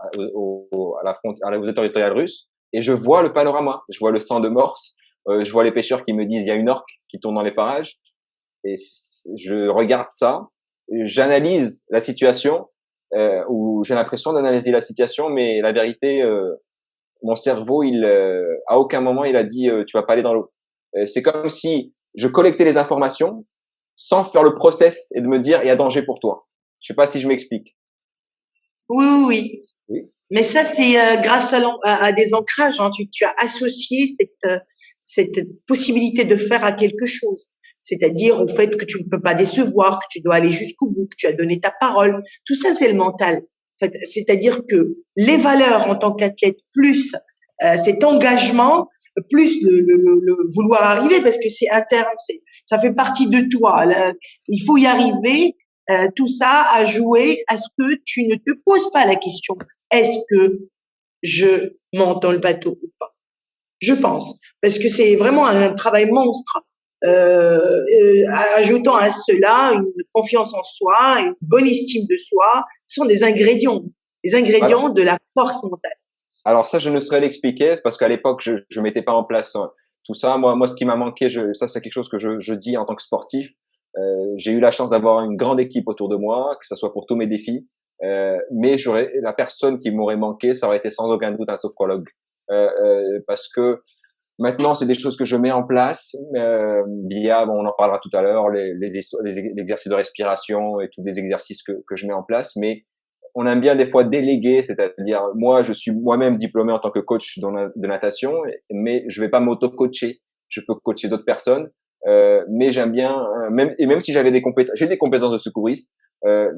à la frontière, aux autorités russes, et je vois le panorama, je vois le sang de morse, je vois les pêcheurs qui me disent il y a une orque qui tourne dans les parages, et je regarde ça, j'analyse la situation, ou j'ai l'impression d'analyser la situation, mais la vérité, mon cerveau, à aucun moment il a dit tu vas pas aller dans l'eau. C'est comme si je collectais les informations sans faire le process et de me dire il y a danger pour toi. Je sais pas si je m'explique. Oui, oui, oui. Oui. Mais ça, c'est grâce à des ancrages. Hein. Tu as associé cette possibilité de faire à quelque chose. C'est-à-dire au fait que tu ne peux pas décevoir, que tu dois aller jusqu'au bout, que tu as donné ta parole. Tout ça, c'est le mental. C'est-à-dire que les valeurs en tant qu'athlète, plus cet engagement, plus le vouloir arriver, parce que c'est interne, ça fait partie de toi. Là, il faut y arriver. Tout ça a joué à ce que tu ne te poses pas la question est-ce que je monte dans le bateau ou pas? Je pense, parce que c'est vraiment un travail monstre. Ajoutant à cela une confiance en soi, une bonne estime de soi, sont des ingrédients de la force mentale. Alors ça, je ne saurais l'expliquer parce qu'à l'époque, je mettais pas en place tout ça. Moi, ce qui m'a manqué, ça c'est quelque chose que je dis en tant que sportif. J'ai eu la chance d'avoir une grande équipe autour de moi, que ce soit pour tous mes défis. Mais la personne qui m'aurait manqué, ça aurait été sans aucun doute un sophrologue, parce que maintenant, c'est des choses que je mets en place via, bon, on en parlera tout à l'heure, les exercices de respiration et tous les exercices que je mets en place. Mais on aime bien des fois déléguer, c'est-à-dire moi, je suis moi-même diplômé en tant que coach de natation, mais je vais pas m'auto-coacher. Je peux coacher d'autres personnes, mais j'aime bien, même si j'avais des compétences, j'ai des compétences de secouriste,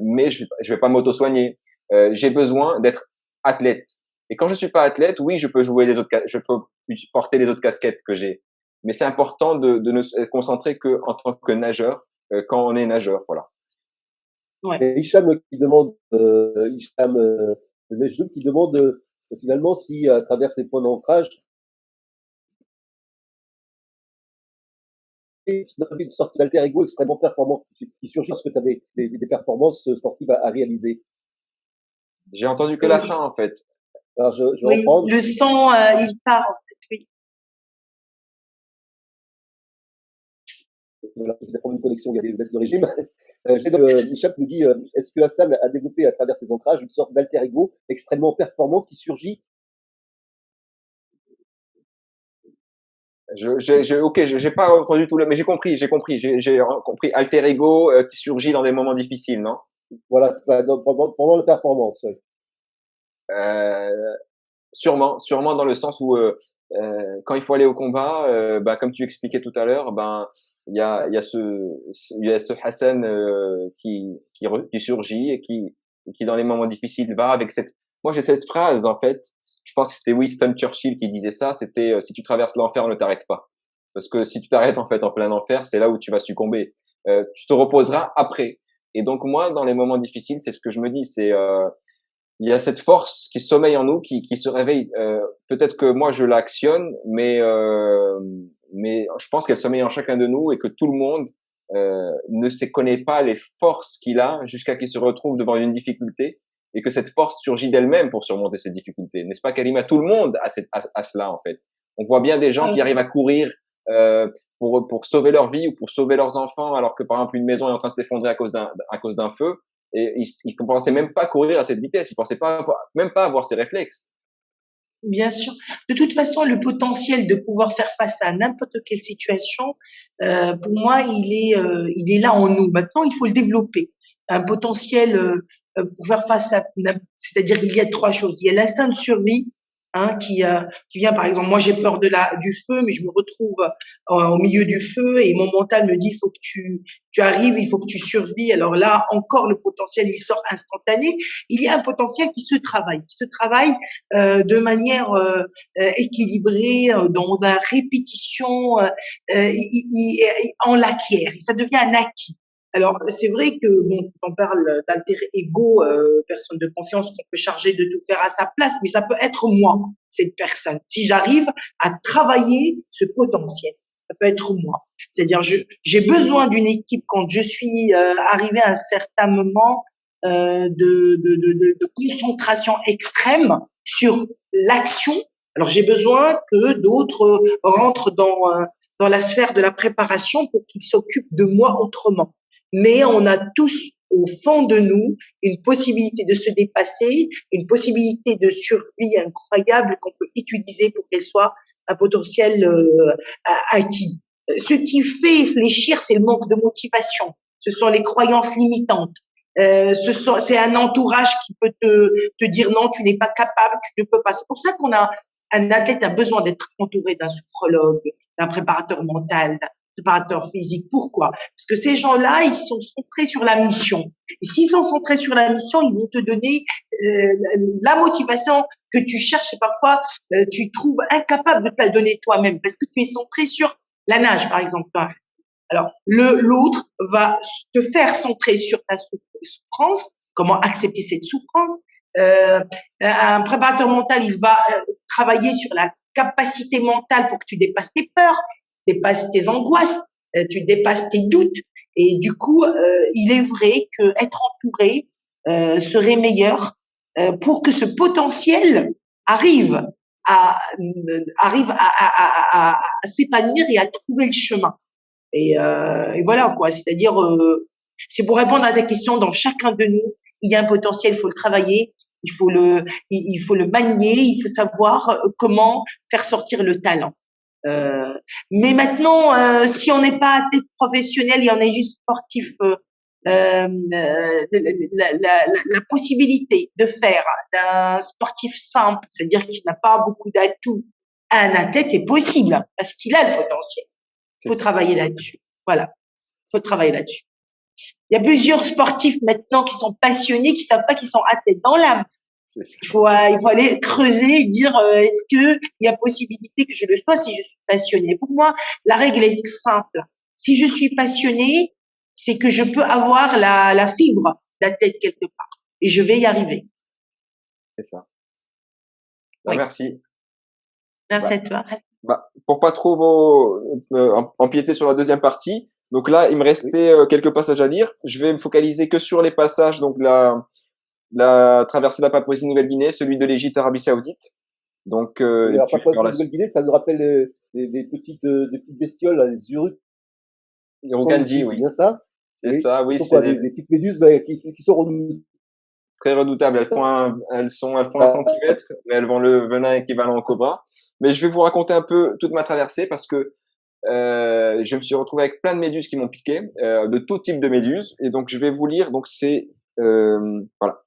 mais je vais pas m'auto-soigner. J'ai besoin d'être athlète. Et quand je suis pas athlète, oui, je peux je peux porter les autres casquettes que j'ai. Mais c'est important de ne se concentrer que en tant que nageur, quand on est nageur, voilà. Ouais. Et Hicham qui demande, Nejdoub qui demande finalement si à travers ces points d'ancrage, c'est une sorte d'alter ego extrêmement performant qui surgit lorsque tu as des performances sportives à réaliser. J'ai entendu que la fin, en fait. Alors, je vais Oui, reprendre. le sang, il part en fait. Oui. Voilà, je vais prendre une connexion, il y a des baisses de régime. Hicham nous dit, est-ce que Hassan a développé à travers ses ancrages une sorte d'alter ego extrêmement performant qui surgit Ok, j'ai pas entendu tout le, mais j'ai compris, j'ai compris alter ego qui surgit dans des moments difficiles, non? Voilà, ça, pendant la performance. Ouais. Euh, sûrement dans le sens où quand il faut aller au combat, ben, comme tu expliquais tout à l'heure, ben il y a ce Hassan qui surgit et qui dans les moments difficiles va avec cette. Moi j'ai cette phrase en fait. Je pense que c'était Winston Churchill qui disait ça. C'était si tu traverses l'enfer, ne t'arrête pas, parce que si tu t'arrêtes en fait en plein enfer, c'est là où tu vas succomber. Tu te reposeras après. Et donc moi dans les moments difficiles, c'est ce que je me dis, c'est il y a cette force qui sommeille en nous, qui se réveille. Peut-être que moi je l'actionne, mais je pense qu'elle sommeille en chacun de nous et que tout le monde ne se connaît pas les forces qu'il a jusqu'à qu'il se retrouve devant une difficulté et que cette force surgit d'elle-même pour surmonter cette difficulté. N'est-ce pas, Karima? Tout le monde a cela en fait. On voit bien des gens qui arrivent à courir euh, pour sauver leur vie ou pour sauver leurs enfants, alors que par exemple une maison est en train de s'effondrer à cause d'un feu. Et il ne pensait même pas courir à cette vitesse. Il pensait même pas avoir ces réflexes. Bien sûr. De toute façon, le potentiel de pouvoir faire face à n'importe quelle situation, pour moi, il est là en nous. Maintenant, il faut le développer. Un potentiel pour faire face à, c'est-à-dire qu'il y a trois choses. Il y a l'instinct de survie, hein, qui vient, par exemple, moi j'ai peur du feu, mais je me retrouve au milieu du feu et mon mental me dit, il faut que tu arrives, il faut que tu survis. Alors là, encore, le potentiel, il sort instantané. Il y a un potentiel qui se travaille de manière équilibrée, dans la répétition, on l'acquiert et ça devient un acquis. Alors, c'est vrai que, bon, quand on parle d'alter ego, personne de confiance qu'on peut charger de tout faire à sa place, mais ça peut être moi, cette personne. Si j'arrive à travailler ce potentiel, ça peut être moi. C'est-à-dire, j'ai besoin d'une équipe quand je suis arrivé à un certain moment de concentration extrême sur l'action. Alors, j'ai besoin que d'autres rentrent dans la sphère de la préparation pour qu'ils s'occupent de moi autrement. Mais on a tous au fond de nous une possibilité de se dépasser, une possibilité de survie incroyable qu'on peut utiliser pour qu'elle soit un potentiel acquis. Ce qui fait fléchir, c'est le manque de motivation. Ce sont les croyances limitantes. C'est un entourage qui peut te dire non, tu n'es pas capable, tu ne peux pas. C'est pour ça un athlète a besoin d'être entouré d'un sophrologue, d'un préparateur mental, d'un préparateur physique. Pourquoi? Parce que ces gens-là, ils sont centrés sur la mission. Et s'ils sont centrés sur la mission, ils vont te donner la motivation que tu cherches et parfois tu trouves incapable de te la donner toi-même parce que tu es centré sur la nage, par exemple. Alors, l'autre va te faire centrer sur ta souffrance, comment accepter cette souffrance. Un préparateur mental, il va travailler sur la capacité mentale pour que tu dépasses tes peurs, dépasses tes angoisses, tu dépasses tes doutes. Et du coup, il est vrai que être entouré serait meilleur pour que ce potentiel arrive à s'épanouir et à trouver le chemin. Et voilà quoi. C'est-à-dire, c'est pour répondre à ta question. Dans chacun de nous, il y a un potentiel. Il faut le travailler. Il faut le manier. Il faut savoir comment faire sortir le talent. Mais maintenant, si on n'est pas athlète professionnel et on est juste sportif, la possibilité de faire d'un sportif simple, c'est-à-dire qu'il n'a pas beaucoup d'atouts, à un athlète est possible parce qu'il a le potentiel. Il faut travailler là-dessus. Voilà, il faut travailler là-dessus. Il y a plusieurs sportifs maintenant qui sont passionnés, qui savent pas qu'ils sont athlètes dans l'âme. Il faut aller creuser et dire est-ce que il y a possibilité que je le sois si je suis passionné. Pour moi, la règle est simple. Si je suis passionné, c'est que je peux avoir la fibre d'athlète quelque part et je vais y arriver. C'est ça. Oui. Merci. Merci à toi. Pour pas trop empiéter sur la deuxième partie, donc là, il me restait quelques passages à lire. Je vais me focaliser que sur les passages, donc la traversée de la Papouasie-Nouvelle-Guinée, celui de l'Égypte, Arabie Saoudite. Donc, la Papouasie-Nouvelle-Guinée, ça nous rappelle des petites bestioles, là, les uruk. Les Urukandji, oui. C'est bien ça? C'est ça, oui. C'est des petites méduses qui sont très redoutables. Elles font 1 centimètre, mais elles vont le venin équivalent au cobra. Mais je vais vous raconter un peu toute ma traversée parce que je me suis retrouvé avec plein de méduses qui m'ont piqué, de tout type de méduses. Et donc, je vais vous lire. Donc, voilà.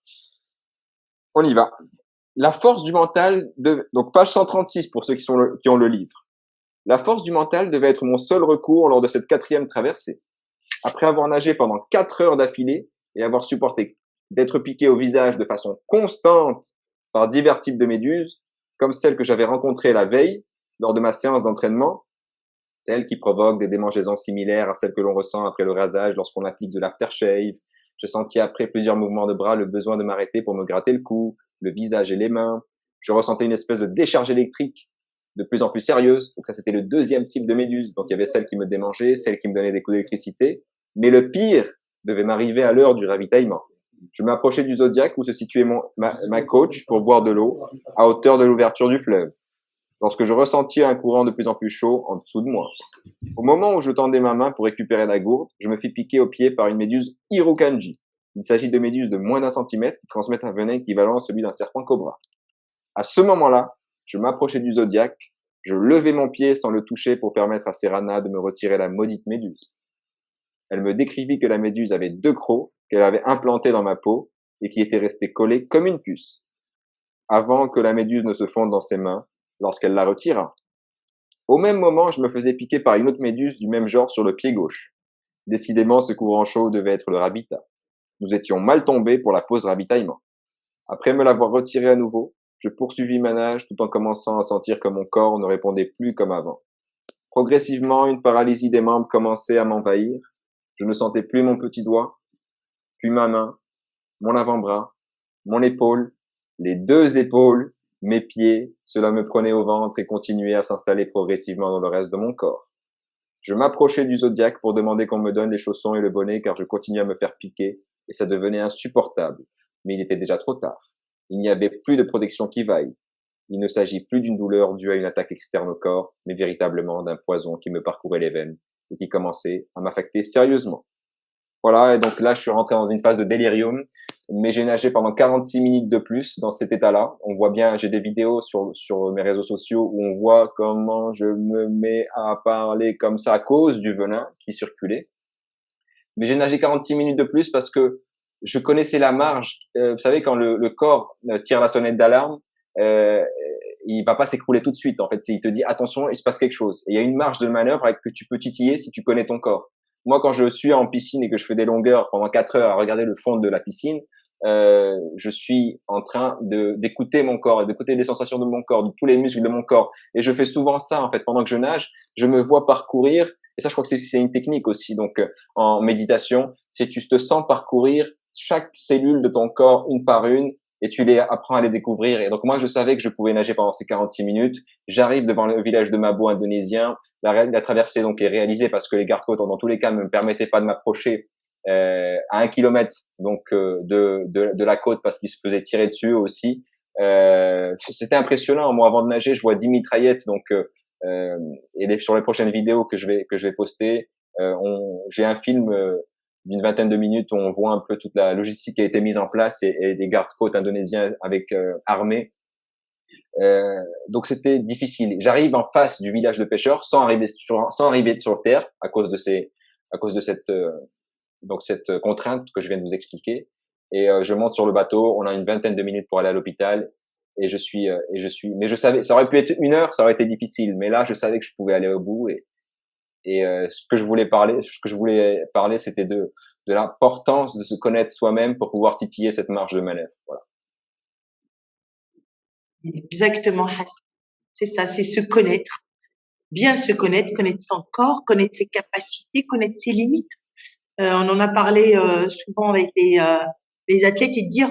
On y va. La force du mental donc page 136 pour ceux qui ont le livre. La force du mental devait être mon seul recours lors de cette 4e traversée. Après avoir nagé pendant 4 heures d'affilée et avoir supporté d'être piqué au visage de façon constante par divers types de méduses, comme celles que j'avais rencontrées la veille lors de ma séance d'entraînement, celles qui provoquent des démangeaisons similaires à celles que l'on ressent après le rasage lorsqu'on applique de l'aftershave. Je sentis après plusieurs mouvements de bras le besoin de m'arrêter pour me gratter le cou, le visage et les mains. Je ressentais une espèce de décharge électrique de plus en plus sérieuse. Donc ça, c'était le 2e type de méduse. Donc il y avait celle qui me démangeait, celle qui me donnait des coups d'électricité. Mais le pire devait m'arriver à l'heure du ravitaillement. Je m'approchais du Zodiac où se situait ma coach pour boire de l'eau à hauteur de l'ouverture du fleuve. Lorsque je ressentis un courant de plus en plus chaud en dessous de moi. Au moment où je tendais ma main pour récupérer la gourde, je me fis piquer au pied par une méduse Irukandji. Il s'agit de méduses de moins d'1 centimètre qui transmettent un venin équivalent à celui d'un serpent cobra. À ce moment-là, je m'approchais du Zodiac, je levais mon pied sans le toucher pour permettre à Serana de me retirer la maudite méduse. Elle me décrivit que la méduse avait 2 crocs qu'elle avait implantés dans ma peau et qui étaient restés collés comme une puce, avant que la méduse ne se fonde dans ses mains lorsqu'elle la retira. Au même moment, je me faisais piquer par une autre méduse du même genre sur le pied gauche. Décidément, ce courant chaud devait être le rabbita. Nous étions mal tombés pour la pause ravitaillement. Après me l'avoir retiré à nouveau, je poursuivis ma nage tout en commençant à sentir que mon corps ne répondait plus comme avant. Progressivement, une paralysie des membres commençait à m'envahir. Je ne sentais plus mon petit doigt, puis ma main, mon avant-bras, mon épaule, les 2 épaules, mes pieds. Cela me prenait au ventre et continuait à s'installer progressivement dans le reste de mon corps. Je m'approchais du Zodiac pour demander qu'on me donne les chaussons et le bonnet car je continuais à me faire piquer et ça devenait insupportable. Mais il était déjà trop tard. Il n'y avait plus de protection qui vaille. Il ne s'agit plus d'une douleur due à une attaque externe au corps, mais véritablement d'un poison qui me parcourait les veines et qui commençait à m'affecter sérieusement. Voilà, et donc là, je suis rentré dans une phase de délirium, mais j'ai nagé pendant 46 minutes de plus dans cet état-là. On voit bien, j'ai des vidéos sur mes réseaux sociaux où on voit comment je me mets à parler comme ça à cause du venin qui circulait. Mais j'ai nagé 46 minutes de plus parce que je connaissais la marge. Vous savez, quand le corps tire la sonnette d'alarme, il va pas s'écrouler tout de suite. En fait, il te dit attention, il se passe quelque chose. Et il y a une marge de manœuvre que tu peux titiller si tu connais ton corps. Moi, quand je suis en piscine et que je fais des longueurs pendant 4 heures à regarder le fond de la piscine, je suis en train d'écouter mon corps, d'écouter les sensations de mon corps, de tous les muscles de mon corps. Et je fais souvent ça, en fait, pendant que je nage, je me vois parcourir. Et ça, je crois que c'est une technique aussi. Donc, en méditation, c'est tu te sens parcourir chaque cellule de ton corps une par une et tu apprends à les découvrir. Et donc, moi, je savais que je pouvais nager pendant ces 46 minutes. J'arrive devant le village de Mabo indonésien. La traversée donc est réalisée parce que les gardes-côtes, dans tous les cas, ne me permettaient pas de m'approcher à 1 kilomètre donc de la côte parce qu'ils se faisaient tirer dessus aussi. C'était impressionnant. Moi, avant de nager, je vois 10 mitraillettes. Donc, sur les prochaines vidéos que je vais poster, j'ai un film d'une vingtaine de minutes où on voit un peu toute la logistique qui a été mise en place et des gardes-côtes indonésiens avec armés. Donc c'était difficile. J'arrive en face du village de pêcheurs sans arriver sur terre à cause de cette contrainte que je viens de vous expliquer. Et je monte sur le bateau. On a une vingtaine de minutes pour aller à l'hôpital. Mais je savais, ça aurait pu être 1 heure, ça aurait été difficile. Mais là, je savais que je pouvais aller au bout. Et ce que je voulais parler, c'était de l'importance de se connaître soi-même pour pouvoir titiller cette marge de manœuvre. Voilà. Exactement, Hassan. C'est ça, c'est se connaître, bien se connaître, connaître son corps, connaître ses capacités, connaître ses limites. On en a parlé souvent avec les athlètes et dire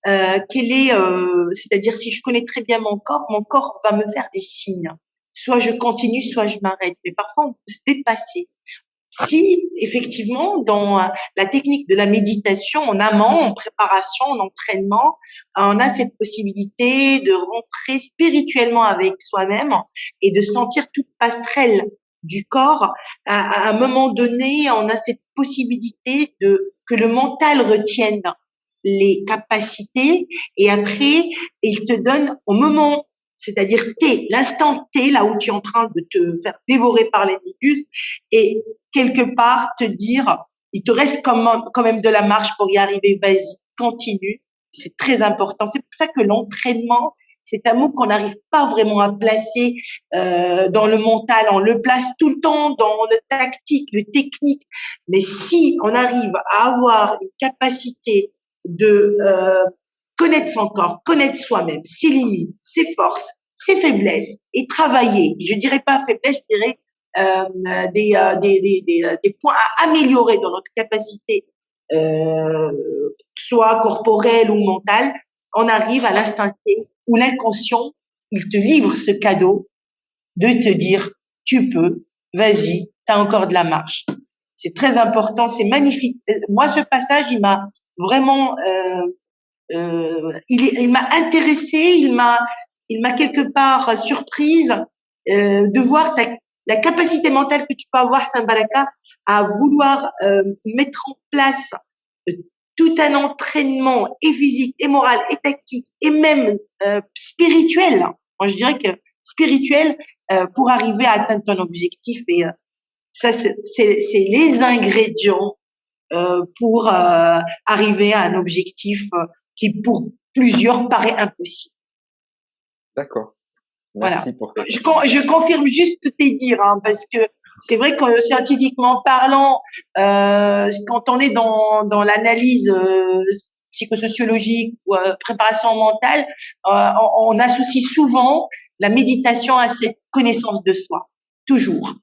c'est-à-dire si je connais très bien mon corps va me faire des signes. Soit je continue, soit je m'arrête. Mais parfois, on peut se dépasser. Puis, effectivement, dans la technique de la méditation, en amont, en préparation, en entraînement, on a cette possibilité de rentrer spirituellement avec soi-même et de sentir toute passerelle du corps. À un moment donné, on a cette possibilité que le mental retienne. les capacités et après, il te donne au moment, c'est-à-dire l'instant T, là où tu es en train de te faire dévorer par les méduses et quelque part te dire, il te reste quand même de la marche pour y arriver, vas-y, continue. C'est très important. C'est pour ça que l'entraînement, c'est un mot qu'on n'arrive pas vraiment à placer dans le mental. On le place tout le temps dans le tactique, le technique. Mais si on arrive à avoir une capacité de connaître son corps, connaître soi-même, ses limites, ses forces, ses faiblesses et travailler. Je dirais pas faiblesse, je dirais des points à améliorer dans notre capacité, soit corporelle ou mentale. On arrive à l'instant T où l'inconscient, il te livre ce cadeau de te dire, tu peux, vas-y, t'as encore de la marche. C'est très important, c'est magnifique. Moi, ce passage, il m'a vraiment, il m'a intéressée, il m'a quelque part surprise de voir la capacité mentale que tu peux avoir, Saint Baraka, à vouloir mettre en place tout un entraînement et physique, et moral, et tactique, et même spirituel. Moi, je dirais que spirituel pour arriver à atteindre ton objectif. Et ça, c'est les ingrédients pour arriver à un objectif qui, pour plusieurs, paraît impossible. D'accord. Voilà. Merci pour ça. Je confirme juste tes dires, hein, parce que c'est vrai que scientifiquement parlant, quand on est dans l'analyse psychosociologique ou préparation mentale, on associe souvent la méditation à cette connaissance de soi, toujours.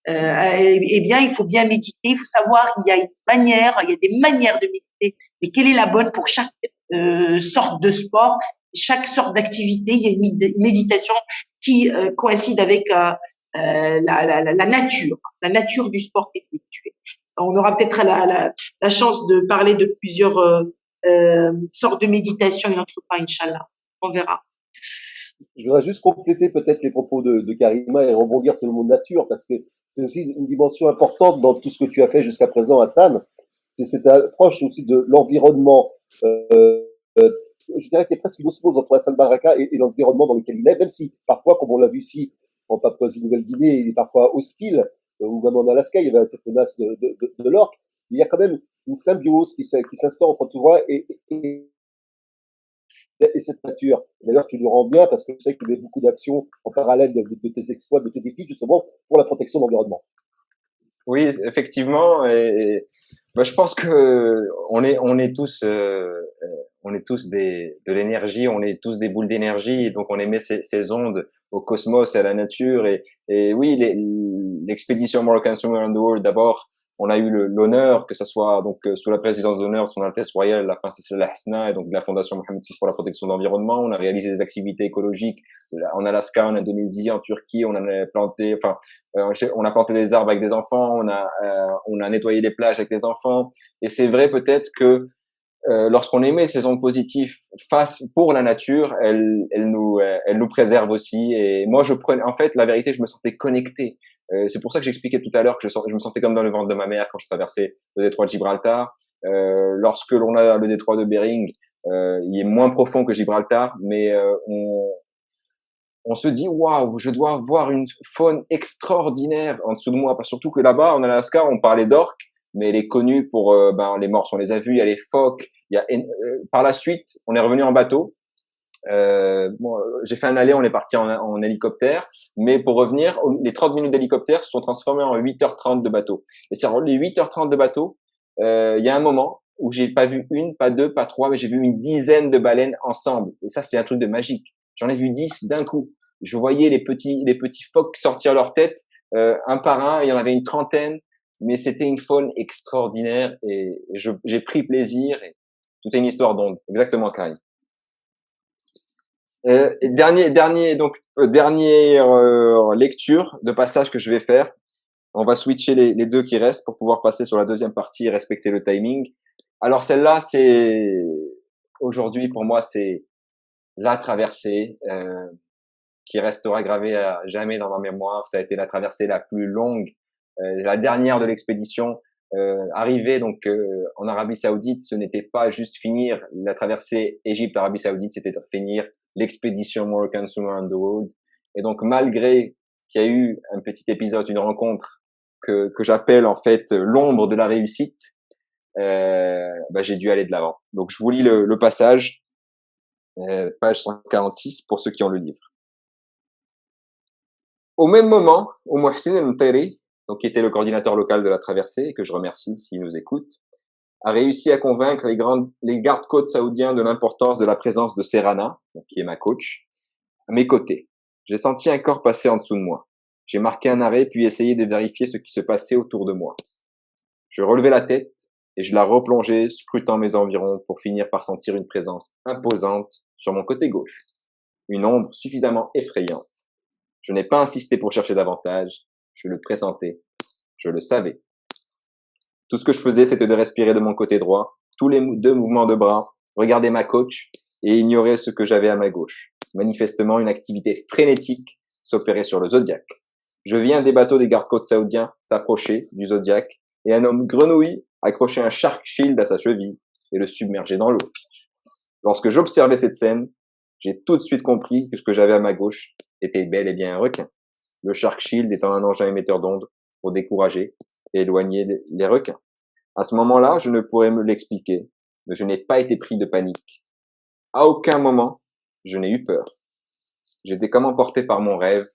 Eh bien, il faut bien méditer, il faut savoir qu'il y a il y a des manières de méditer, mais quelle est la bonne pour chaque sorte de sport, chaque sorte d'activité. Il y a une méditation qui coïncide avec la nature du sport effectué. On aura peut-être la chance de parler de plusieurs sortes de méditation une autre fois, Inch'Allah. On verra. Je voudrais juste compléter peut-être les propos de Karima et rebondir sur le mot nature, parce que c'est aussi une dimension importante dans tout ce que tu as fait jusqu'à présent, Hassan. C'est cette approche aussi de l'environnement. Je dirais qu'il y a presque une osmose entre Hassan Baraka et l'environnement dans lequel il est, même si parfois, comme on l'a vu ici en Papouasie-Nouvelle-Guinée, il est parfois hostile, ou même en Alaska, il y avait cette menace de l'orque. Il y a quand même une symbiose qui s'instaure entre toi et cette nature. D'ailleurs, tu lui rends bien parce que je sais qu'il y a beaucoup d'actions en parallèle de tes exploits, de tes défis, justement, pour la protection de l'environnement. Oui, effectivement. Bah, je pense que on est tous de l'énergie, on est tous des boules d'énergie, et donc on émet ces ondes au cosmos et à la nature. Et oui, l'expédition Moroccan Swimmer Around the World, d'abord, on a eu l'honneur, que ce soit donc sous la présidence d'honneur de Son Altesse Royale, la princesse Al Hasna, et donc de la Fondation Mohammed VI pour la protection de l'environnement. On a réalisé des activités écologiques en Alaska, en Indonésie, en Turquie. On en a planté, enfin, on a planté des arbres avec des enfants. On a nettoyé les plages avec les enfants. Et c'est vrai peut-être que lorsqu'on émet ces ondes positives pour la nature, elle nous préserve aussi. Et moi, en fait, la vérité, je me sentais connecté. C'est pour ça que j'expliquais tout à l'heure que je me sentais comme dans le ventre de ma mère quand je traversais le détroit de Gibraltar. Lorsque l'on a le détroit de Bering, il est moins profond que Gibraltar, mais on se dit waouh, je dois avoir une faune extraordinaire en dessous de moi. Surtout que là-bas, en Alaska, on parlait d'orques, mais elle est connue pour les morses, on les a vus, il y a les phoques, par la suite, on est revenu en bateau. J'ai fait un aller, on est parti en hélicoptère, mais pour revenir, les 30 minutes d'hélicoptère se sont transformées en 8h30 de bateau. Et sur les 8h30 de bateau, il y a un moment où j'ai pas vu une, pas deux, pas trois, mais j'ai vu une dizaine de baleines ensemble. Et ça, c'est un truc de magique. J'en ai vu 10 d'un coup. Je voyais les petits phoques sortir leur tête, un par un, il y en avait une trentaine, mais c'était une faune extraordinaire et j'ai pris plaisir. Et tout est une histoire d'onde. Exactement, Karim. Dernière lecture de passage que je vais faire. On va switcher les deux qui restent pour pouvoir passer sur la deuxième partie et respecter le timing. Alors celle-là, aujourd'hui pour moi, c'est la traversée qui restera gravée à jamais dans ma mémoire. Ça a été la traversée la plus longue, la dernière de l'expédition. Arriver donc en Arabie Saoudite, ce n'était pas juste finir la traversée Égypte-Arabie Saoudite, c'était finir l'expédition Moroccan Summer on the Road. Et donc malgré qu'il y a eu un petit épisode, une rencontre que j'appelle en fait l'ombre de la réussite, j'ai dû aller de l'avant. Donc je vous lis le passage, page 146 pour ceux qui ont le livre. Au même moment, Mohsin El-Mteri, donc qui était le coordinateur local de la traversée, et que je remercie s'il nous écoute, a réussi à convaincre les gardes-côtes saoudiens de l'importance de la présence de Serrana, qui est ma coach, à mes côtés. J'ai senti un corps passer en dessous de moi. J'ai marqué un arrêt puis essayé de vérifier ce qui se passait autour de moi. Je relevai la tête et je la replongeai, scrutant mes environs pour finir par sentir une présence imposante sur mon côté gauche. Une ombre suffisamment effrayante. Je n'ai pas insisté pour chercher davantage. Je le pressentais. Je le savais. Tout ce que je faisais, c'était de respirer de mon côté droit, tous les deux mouvements de bras, regarder ma coach et ignorer ce que j'avais à ma gauche. Manifestement, une activité frénétique s'opérait sur le Zodiac. Je vis un des bateaux des gardes-côtes saoudiens s'approcher du Zodiac et un homme grenouille accrochait un Shark Shield à sa cheville et le submerger dans l'eau. Lorsque j'observais cette scène, j'ai tout de suite compris que ce que j'avais à ma gauche était bel et bien un requin. Le Shark Shield étant un engin émetteur d'ondes pour décourager et éloigner les requins. À ce moment-là, je ne pourrais me l'expliquer, mais je n'ai pas été pris de panique. À aucun moment, je n'ai eu peur. J'étais comme emporté par mon rêve,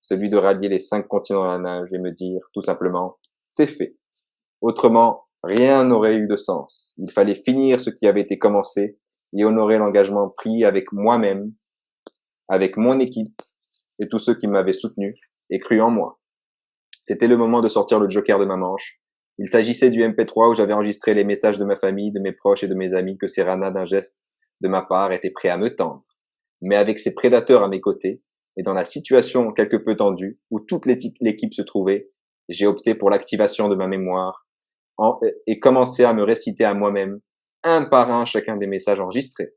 celui de rallier les 5 continents à la nage et me dire, tout simplement, c'est fait. Autrement, rien n'aurait eu de sens. Il fallait finir ce qui avait été commencé et honorer l'engagement pris avec moi-même, avec mon équipe et tous ceux qui m'avaient soutenu et cru en moi. C'était le moment de sortir le joker de ma manche. Il s'agissait du MP3 où j'avais enregistré les messages de ma famille, de mes proches et de mes amis que Serrana, d'un geste de ma part, était prêt à me tendre. Mais avec ses prédateurs à mes côtés, et dans la situation quelque peu tendue, où toute l'équipe se trouvait, j'ai opté pour l'activation de ma mémoire et commencé à me réciter à moi-même, un par un, chacun des messages enregistrés.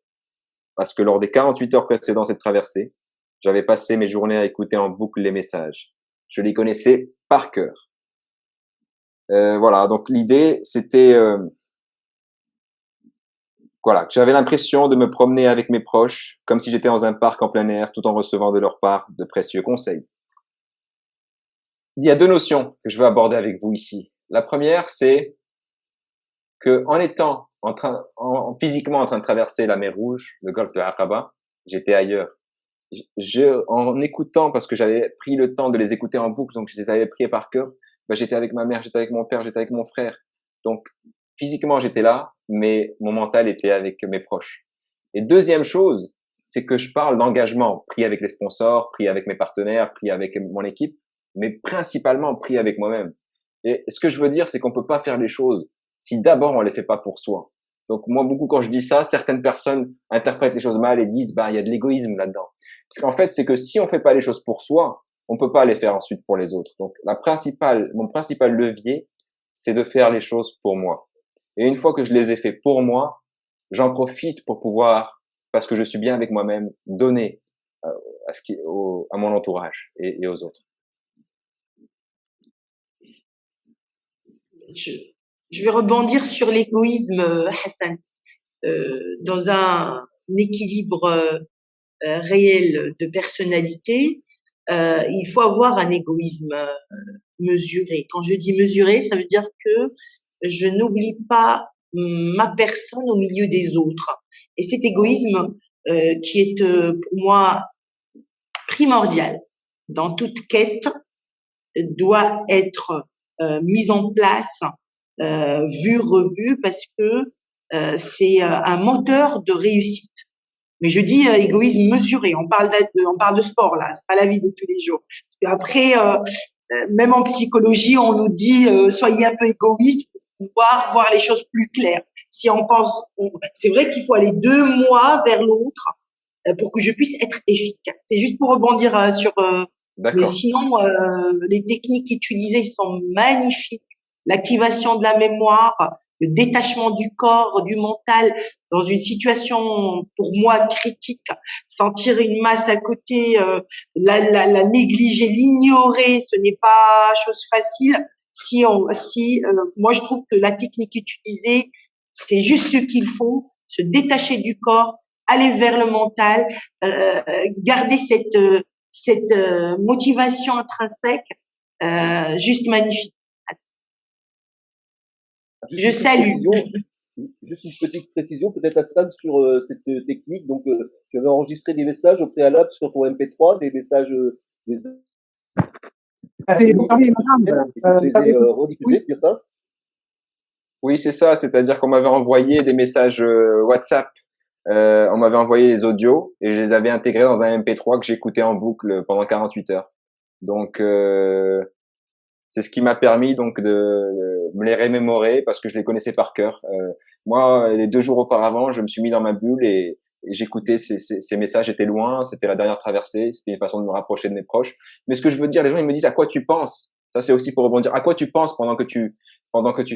Parce que lors des 48 heures précédant cette traversée, j'avais passé mes journées à écouter en boucle les messages. Je les connaissais par cœur. Voilà, donc l'idée, c'était que j'avais l'impression de me promener avec mes proches, comme si j'étais dans un parc en plein air, tout en recevant de leur part de précieux conseils. Il y a 2 notions que je veux aborder avec vous ici. La première, c'est que en étant physiquement en train de traverser la mer Rouge, le golfe de Aqaba, j'étais ailleurs. En écoutant, parce que j'avais pris le temps de les écouter en boucle, donc je les avais pris par cœur, j'étais avec ma mère, j'étais avec mon père, j'étais avec mon frère. Donc, physiquement, j'étais là, mais mon mental était avec mes proches. Et deuxième chose, c'est que je parle d'engagement pris avec les sponsors, pris avec mes partenaires, pris avec mon équipe, mais principalement pris avec moi-même. Et ce que je veux dire, c'est qu'on peut pas faire les choses si d'abord on les fait pas pour soi. Donc moi, beaucoup, quand je dis ça, certaines personnes interprètent les choses mal et disent, il y a de l'égoïsme là-dedans. Parce qu'en fait, c'est que si on fait pas les choses pour soi, on peut pas les faire ensuite pour les autres. Donc mon principal levier, c'est de faire les choses pour moi. Et une fois que je les ai fait pour moi, j'en profite pour pouvoir, parce que je suis bien avec moi-même, donner à mon entourage et aux autres. Je vais rebondir sur l'égoïsme, Hassan. Dans un équilibre réel de personnalité, il faut avoir un égoïsme mesuré. Quand je dis mesuré, ça veut dire que je n'oublie pas ma personne au milieu des autres. Et cet égoïsme qui est pour moi primordial dans toute quête doit être mise en place, vue, revue, parce que c'est un moteur de réussite. Mais je dis égoïsme mesuré. On parle de sport là, c'est pas la vie de tous les jours. Parce qu'après, même en psychologie, on nous dit soyez un peu égoïste pour pouvoir voir les choses plus claires. Si on pense, c'est vrai qu'il faut aller 2 mois vers l'autre pour que je puisse être efficace. C'est juste pour rebondir sur. Mais sinon, les techniques utilisées sont magnifiques. L'activation de la mémoire, le détachement du corps, du mental, dans une situation pour moi critique, sentir une masse à côté, la négliger, l'ignorer, ce n'est pas chose facile. Moi je trouve que la technique utilisée, c'est juste ce qu'il faut, se détacher du corps, aller vers le mental, garder cette motivation intrinsèque, juste magnifique. Juste Je une petite salue. précision, juste une petite précision, peut-être Hassan, sur cette technique. Donc, tu avais enregistré des messages au préalable sur ton MP3, des messages, des Oui, et madame, tu les ça ai dépend. rediffusés, c'est bien ça? Oui, c'est ça. C'est-à-dire qu'on m'avait envoyé des messages WhatsApp. On m'avait envoyé des audios et je les avais intégrés dans un MP3 que j'écoutais en boucle pendant 48 heures. Donc, c'est ce qui m'a permis donc de me les remémorer parce que je les connaissais par cœur. Moi, les 2 jours auparavant, je me suis mis dans ma bulle et j'écoutais ces messages. J'étais loin, c'était la dernière traversée, c'était une façon de me rapprocher de mes proches. Mais ce que je veux dire, les gens ils me disent à quoi tu penses. Ça c'est aussi pour rebondir. À quoi tu penses pendant que tu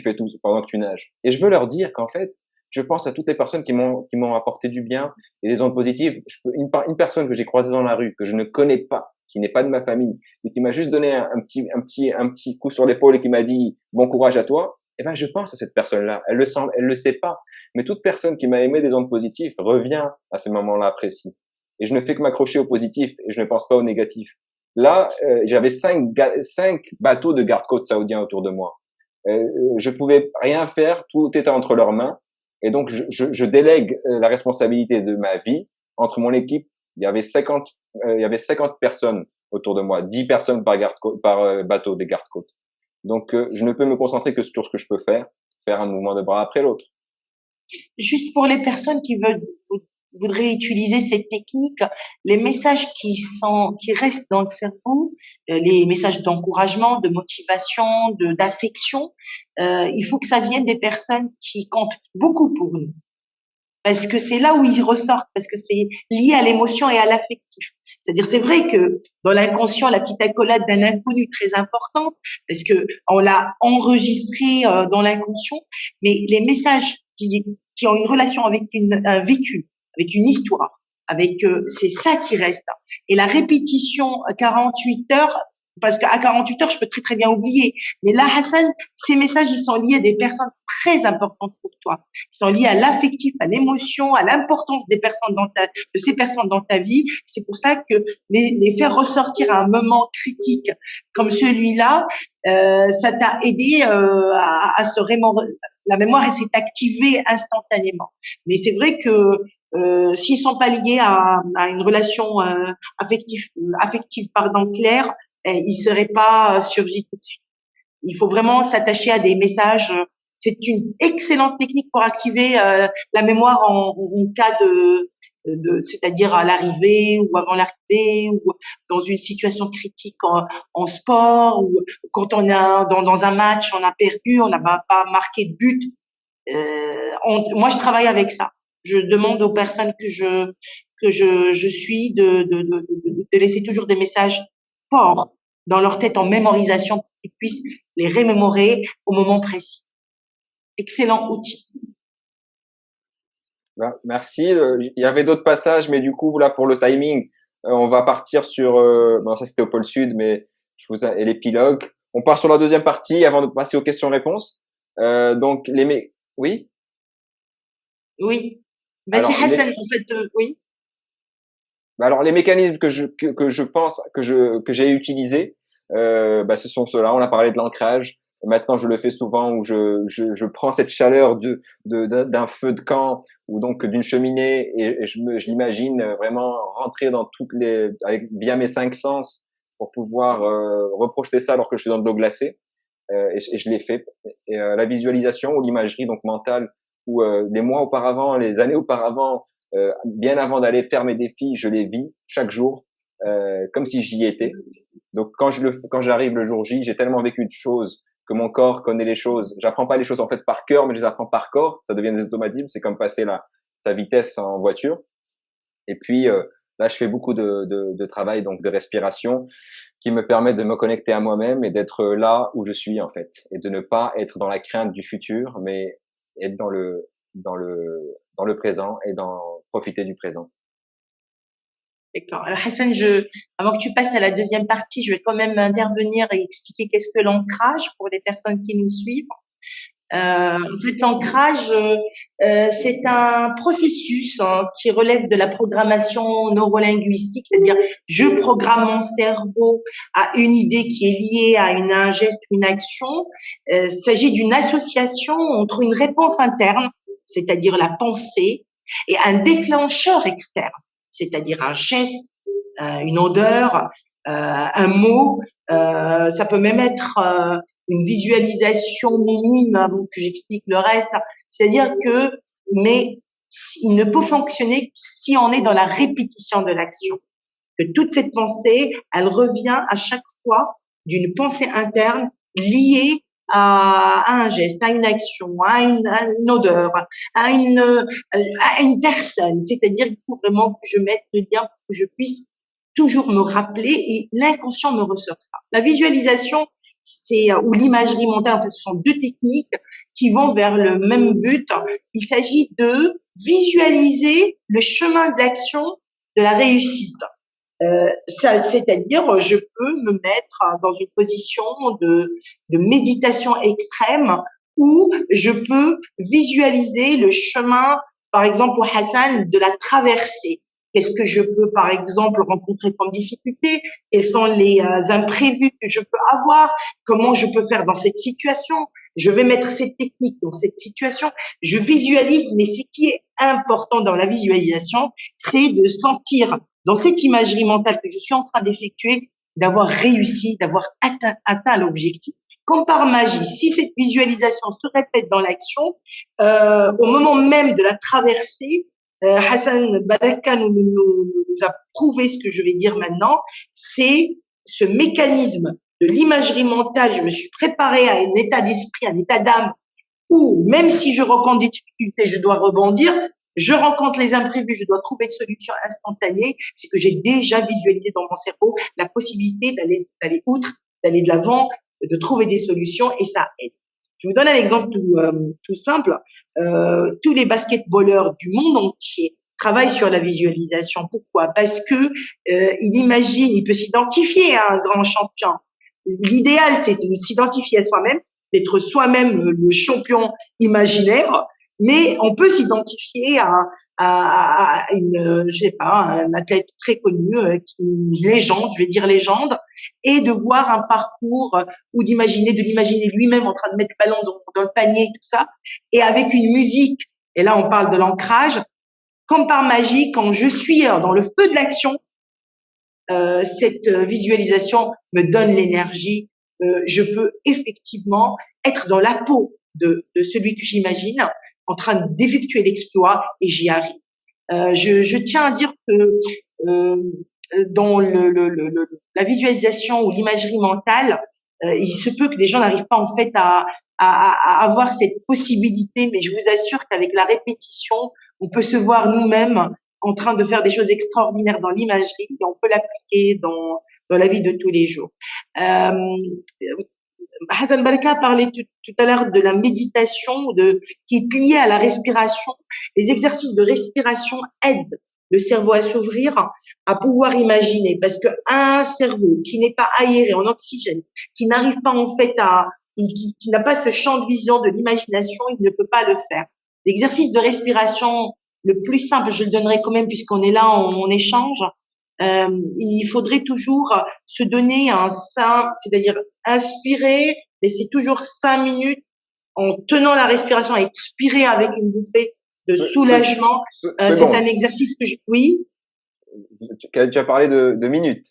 fais tout, pendant que tu nages. Et je veux leur dire qu'en fait, je pense à toutes les personnes qui m'ont apporté du bien et des ondes positives. Une personne que j'ai croisée dans la rue que je ne connais pas, qui n'est pas de ma famille, et qui m'a juste donné un petit coup sur l'épaule et qui m'a dit bon courage à toi, eh ben je pense à cette personne-là. Elle le sent, elle le sait pas. Mais toute personne qui m'a émis des ondes positives revient à ces moments-là précis. Et je ne fais que m'accrocher au positif et je ne pense pas au négatif. Là, j'avais 5 bateaux de garde-côte saoudiens autour de moi. Je pouvais rien faire, tout était entre leurs mains. Et donc, je délègue la responsabilité de ma vie entre mon équipe. Il y avait 50 personnes autour de moi, 10 personnes par bateau des gardes-côtes. Donc, je ne peux me concentrer que sur ce que je peux faire un mouvement de bras après l'autre. Juste pour les personnes qui voudraient utiliser cette technique, les messages qui restent dans le cerveau, les messages d'encouragement, de motivation, d'affection, il faut que ça vienne des personnes qui comptent beaucoup pour nous. Parce que c'est là où ils ressortent, parce que c'est lié à l'émotion et à l'affectif. C'est-à-dire, c'est vrai que dans l'inconscient, la petite accolade d'un inconnu très importante, parce que on l'a enregistré dans l'inconscient, mais les messages qui ont une relation avec un vécu, avec une histoire, c'est ça qui reste. Et la répétition à 48 heures, parce qu'à 48 heures, je peux très très bien oublier. Mais là, Hassan, ces messages, ils sont liés à des personnes très importantes pour toi. Ils sont liés à l'affectif, à l'émotion, à l'importance de ces personnes dans ta vie. C'est pour ça que les faire ressortir à un moment critique comme celui-là, ça t'a aidé à se remémorer. La mémoire, elle s'est activée instantanément. Mais c'est vrai que s'ils sont pas liés à une relation affective claire, ils seraient pas surgis tout de suite. Il faut vraiment s'attacher à des messages. C'est une excellente technique pour activer la mémoire en cas c'est-à-dire à l'arrivée ou avant l'arrivée ou dans une situation critique en sport ou quand on a dans un match on a perdu, on n'a pas marqué de but. Moi, je travaille avec ça. Je demande aux personnes que je suis de laisser toujours des messages forts dans leur tête en mémorisation pour qu'ils puissent les remémorer au moment précis. Excellent outil. Merci. Il y avait d'autres passages, mais du coup, là, pour le timing, on va partir sur, bon, ça c'était au pôle sud, mais et l'épilogue. On part sur la deuxième partie avant de passer aux questions-réponses. Donc, oui? Oui. Vas-y, Hassan, en fait, oui. Alors, les mécanismes que je pense, que j'ai utilisés, ce sont ceux-là. On a parlé de l'ancrage. Maintenant, je le fais souvent où je prends cette chaleur d'un feu de camp ou donc d'une cheminée et je l'imagine vraiment rentrer dans avec bien mes 5 sens pour pouvoir reprojeter ça alors que je suis dans de l'eau glacée. Et je l'ai fait. Et la visualisation ou l'imagerie donc mentale où les mois auparavant, les années auparavant, bien avant d'aller faire mes défis, je les vis chaque jour comme si j'y étais. Donc quand j'arrive le jour J, j'ai tellement vécu de choses que mon corps connaît les choses. J'apprends pas les choses en fait par cœur, mais je les apprends par corps. Ça devient des automatismes. C'est comme passer ta vitesse en voiture. Et puis là, je fais beaucoup de travail donc de respiration qui me permet de me connecter à moi-même et d'être là où je suis en fait, et de ne pas être dans la crainte du futur, mais être dans le présent et profiter du présent. D'accord. Alors Hassan, avant que tu passes à la deuxième partie, je vais quand même intervenir et expliquer qu'est-ce que l'ancrage pour les personnes qui nous suivent. En fait, l'ancrage, c'est un processus qui relève de la programmation neurolinguistique, c'est-à-dire je programme mon cerveau à une idée qui est liée à un geste, une action. Il s'agit d'une association entre une réponse interne, c'est-à-dire la pensée, et un déclencheur externe, c'est-à-dire un geste, une odeur, un mot. Ça peut même être une visualisation minime avant que j'explique le reste. C'est-à-dire que, mais il ne peut fonctionner que si on est dans la répétition de l'action. Que toute cette pensée, elle revient à chaque fois d'une pensée interne liée à un geste, à une action, à une odeur, à une personne. C'est-à-dire qu'il faut vraiment que je mette le lien pour que je puisse toujours me rappeler et l'inconscient me ressort ça. La visualisation, ou l'imagerie mentale, en fait, ce sont deux techniques qui vont vers le même but. Il s'agit de visualiser le chemin d'action de la réussite. C'est-à-dire, je peux me mettre dans une position de méditation extrême où je peux visualiser le chemin, par exemple, pour Hassan, de la traversée. Qu'est-ce que je peux, par exemple, rencontrer comme difficulté? Quels sont les imprévus que je peux avoir? Comment je peux faire dans cette situation? Je vais mettre cette technique dans cette situation. Je visualise, mais ce qui est important dans la visualisation, c'est de sentir dans cette imagerie mentale que je suis en train d'effectuer, d'avoir réussi, d'avoir atteint l'objectif. Comme par magie, si cette visualisation se répète dans l'action, au moment même de la traversée, Hassan Balaka nous a prouvé ce que je vais dire maintenant, c'est ce mécanisme de l'imagerie mentale. Je me suis préparée à un état d'esprit, un état d'âme où même si je rencontre des difficultés, je dois rebondir. Je rencontre les imprévus, je dois trouver une solution instantanée. C'est que j'ai déjà visualisé dans mon cerveau la possibilité d'aller outre, d'aller de l'avant, de trouver des solutions et ça aide. Je vous donne un exemple tout simple. Tous les basketballeurs du monde entier travaillent sur la visualisation. Pourquoi? Parce que il peut s'identifier à un grand champion. L'idéal, c'est de s'identifier à soi-même, d'être soi-même le champion imaginaire, mais on peut s'identifier à je sais pas, un athlète très connu, une légende, je vais dire légende, et de voir un parcours ou de l'imaginer lui-même en train de mettre le ballon dans le panier, tout ça, et avec une musique. Et là, on parle de l'ancrage. Comme par magie, quand je suis dans le feu de l'action, cette visualisation me donne l'énergie. Je peux effectivement être dans la peau de celui que j'imagine, en train d'effectuer l'exploit et j'y arrive. Je tiens à dire que dans la visualisation ou l'imagerie mentale, il se peut que des gens n'arrivent pas en fait à avoir cette possibilité, mais je vous assure qu'avec la répétition, on peut se voir nous-mêmes en train de faire des choses extraordinaires dans l'imagerie et on peut l'appliquer dans la vie de tous les jours. Hassan Balka parlait tout à l'heure de la méditation qui est liée à la respiration. Les exercices de respiration aident le cerveau à s'ouvrir, à pouvoir imaginer, parce que un cerveau qui n'est pas aéré en oxygène, qui n'arrive pas en fait qui n'a pas ce champ de vision de l'imagination, il ne peut pas le faire. L'exercice de respiration le plus simple, je le donnerai quand même puisqu'on est là, on échange. Il faudrait toujours se donner c'est-à-dire inspirer, laisser toujours 5 minutes en tenant la respiration, expirer avec une bouffée de soulagement. C'est un exercice que oui. Tu as parlé de minutes.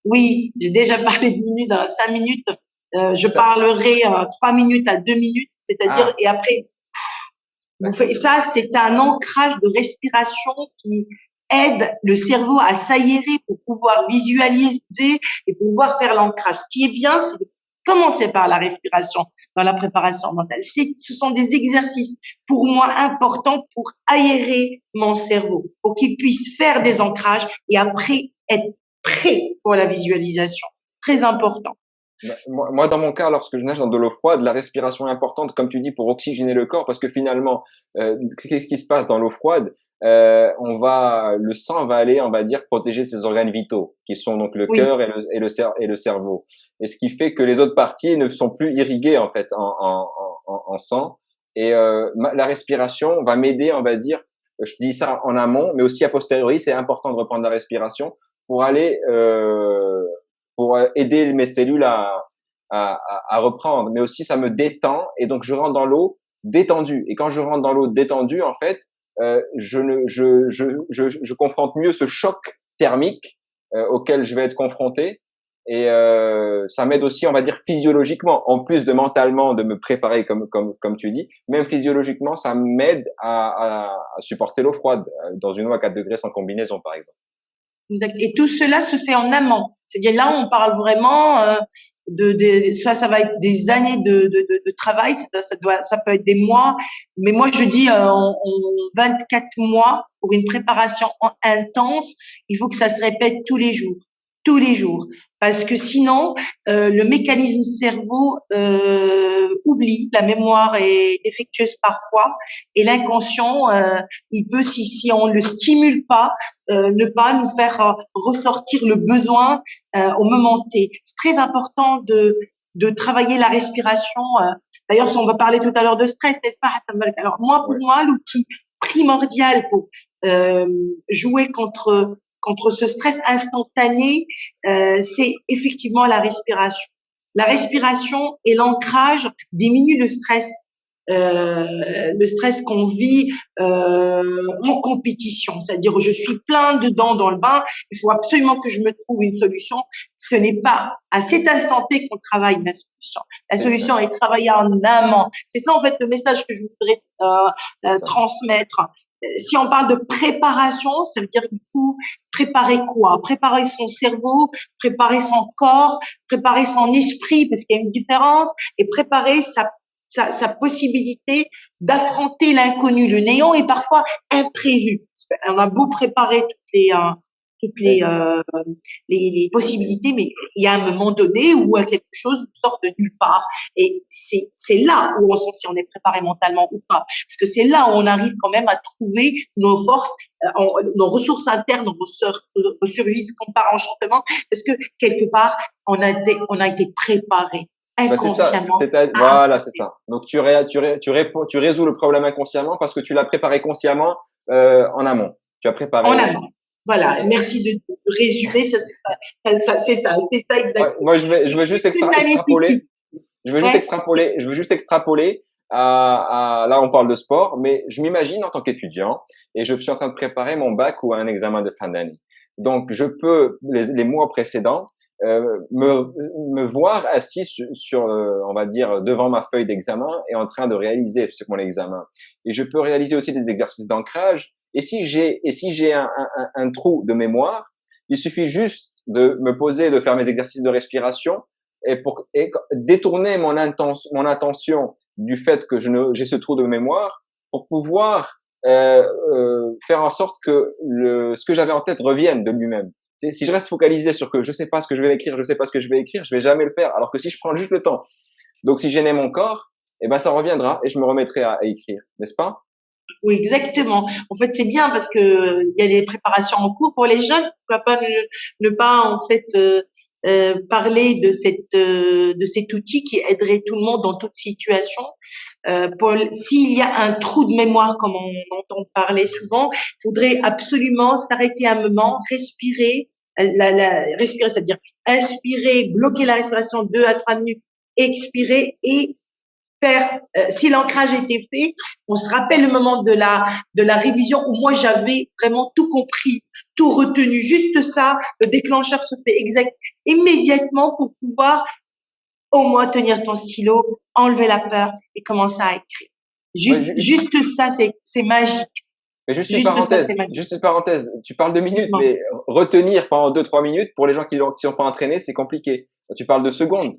Oui, j'ai déjà parlé de minutes, 5 minutes. Je parlerai 3 minutes à 2 minutes, c'est-à-dire et après. Ça, c'est un ancrage de respiration qui aide le cerveau à s'aérer pour pouvoir visualiser et pouvoir faire l'ancrage. Ce qui est bien, c'est de commencer par la respiration dans la préparation mentale. Ce sont des exercices pour moi importants pour aérer mon cerveau, pour qu'il puisse faire des ancrages et après être prêt pour la visualisation. Très important. Moi, dans mon cas, lorsque je nage dans de l'eau froide, la respiration est importante, comme tu dis, pour oxygéner le corps, parce que finalement, qu'est-ce qui se passe dans l'eau froide? le sang va aller, on va dire, protéger ses organes vitaux, qui sont donc le Oui, cœur et le cerveau. Et ce qui fait que les autres parties ne sont plus irriguées en fait en sang. Et la respiration va m'aider, on va dire, je dis ça en amont, mais aussi a posteriori, c'est important de reprendre la respiration pour aller pour aider mes cellules à reprendre. Mais aussi, ça me détend et donc je rentre dans l'eau détendu. Et quand je rentre dans l'eau détendu, en fait, je confronte mieux ce choc thermique auquel je vais être confronté. Et ça m'aide aussi, on va dire, physiologiquement, en plus de mentalement, de me préparer comme tu dis, même physiologiquement, ça m'aide à supporter l'eau froide dans une eau à 4 degrés sans combinaison, par exemple. exact. Et tout cela se fait en amont. C'est-à-dire là, on parle vraiment ça va être des années de travail. Ça peut être des mois. Mais moi, je dis en 24 mois pour une préparation intense, il faut que ça se répète tous les jours, parce que sinon, le mécanisme cerveau oublie. La mémoire est défectueuse parfois, et l'inconscient, il peut, si on le stimule pas, ne pas nous faire ressortir le besoin au moment T. C'est très important de travailler la respiration. D'ailleurs, si on va parler tout à l'heure de stress, n'est-ce pas? Alors moi, pour Ouais. moi, l'outil primordial pour jouer contre ce stress instantané, c'est effectivement la respiration. La respiration et l'ancrage diminuent le stress qu'on vit en compétition. C'est-à-dire, je suis plein dedans dans le bain, il faut absolument que je me trouve une solution. Ce n'est pas à cet instant T qu'on travaille la solution. La C'est ça, solution est travaillée en amont. C'est ça, en fait, le message que je voudrais c'est ça. transmettre. Si on parle de préparation, ça veut dire du coup préparer quoi? Préparer son cerveau, préparer son corps, préparer son esprit, parce qu'il y a une différence, et préparer sa possibilité d'affronter l'inconnu. Le néant est parfois imprévu. On a beau préparer les possibilités, mais il y a un moment donné où quelque chose sort de nulle part. Et c'est là où on sent si on est préparé mentalement ou pas. Parce que c'est là où on arrive quand même à trouver nos forces, nos ressources internes, nos survies qu'on part enchantement. Parce que quelque part, on a été préparé Bah, c'est ça, inconsciemment. voilà, c'est ça. Donc tu résous le problème inconsciemment parce que tu l'as préparé consciemment en amont. Tu as préparé. En amont. Voilà. Merci de résumer. C'est ça Ouais, exactement. moi, je veux juste C'est extrapoler. magnifique. Ouais. Je veux juste extrapoler là, on parle de sport, mais je m'imagine en tant qu'étudiant et je suis en train de préparer mon bac ou un examen de fin d'année. Donc, je peux, les mois précédents, me voir assis sur on va dire, devant ma feuille d'examen et en train de réaliser sur mon examen. Et je peux réaliser aussi des exercices d'ancrage. Et si j'ai un trou de mémoire, il suffit juste de me poser, de faire mes exercices de respiration et détourner mon attention du fait que j'ai ce trou de mémoire pour pouvoir faire en sorte que ce que j'avais en tête revienne de lui-même. Si je reste focalisé sur que je sais pas ce que je vais écrire, je vais jamais le faire. Alors que si je prends juste le temps, donc si j'aimais mon corps, eh ben ça reviendra et je me remettrai à écrire, n'est-ce pas? Oui, exactement. En fait, c'est bien parce que il y a des préparations en cours pour les jeunes. Pourquoi pas ne pas en fait parler de cet outil qui aiderait tout le monde dans toute situation. S'il y a un trou de mémoire, comme on entend parler souvent, il faudrait absolument s'arrêter un moment, respirer, respirer, c'est-à-dire inspirer, bloquer la respiration 2 à 3 minutes, expirer et faire, si l'ancrage était fait, on se rappelle le moment de la révision où moi j'avais vraiment tout compris, tout retenu. Juste ça, le déclencheur se fait exact immédiatement pour pouvoir au moins tenir ton stylo, enlever la peur et commencer à écrire. Juste ça, c'est magique. Mais Juste ça, c'est magique. juste une parenthèse. Tu parles de minutes, Dites-moi. mais retenir pendant 2-3 minutes pour les gens qui sont pas entraînés, c'est compliqué. Tu parles de secondes.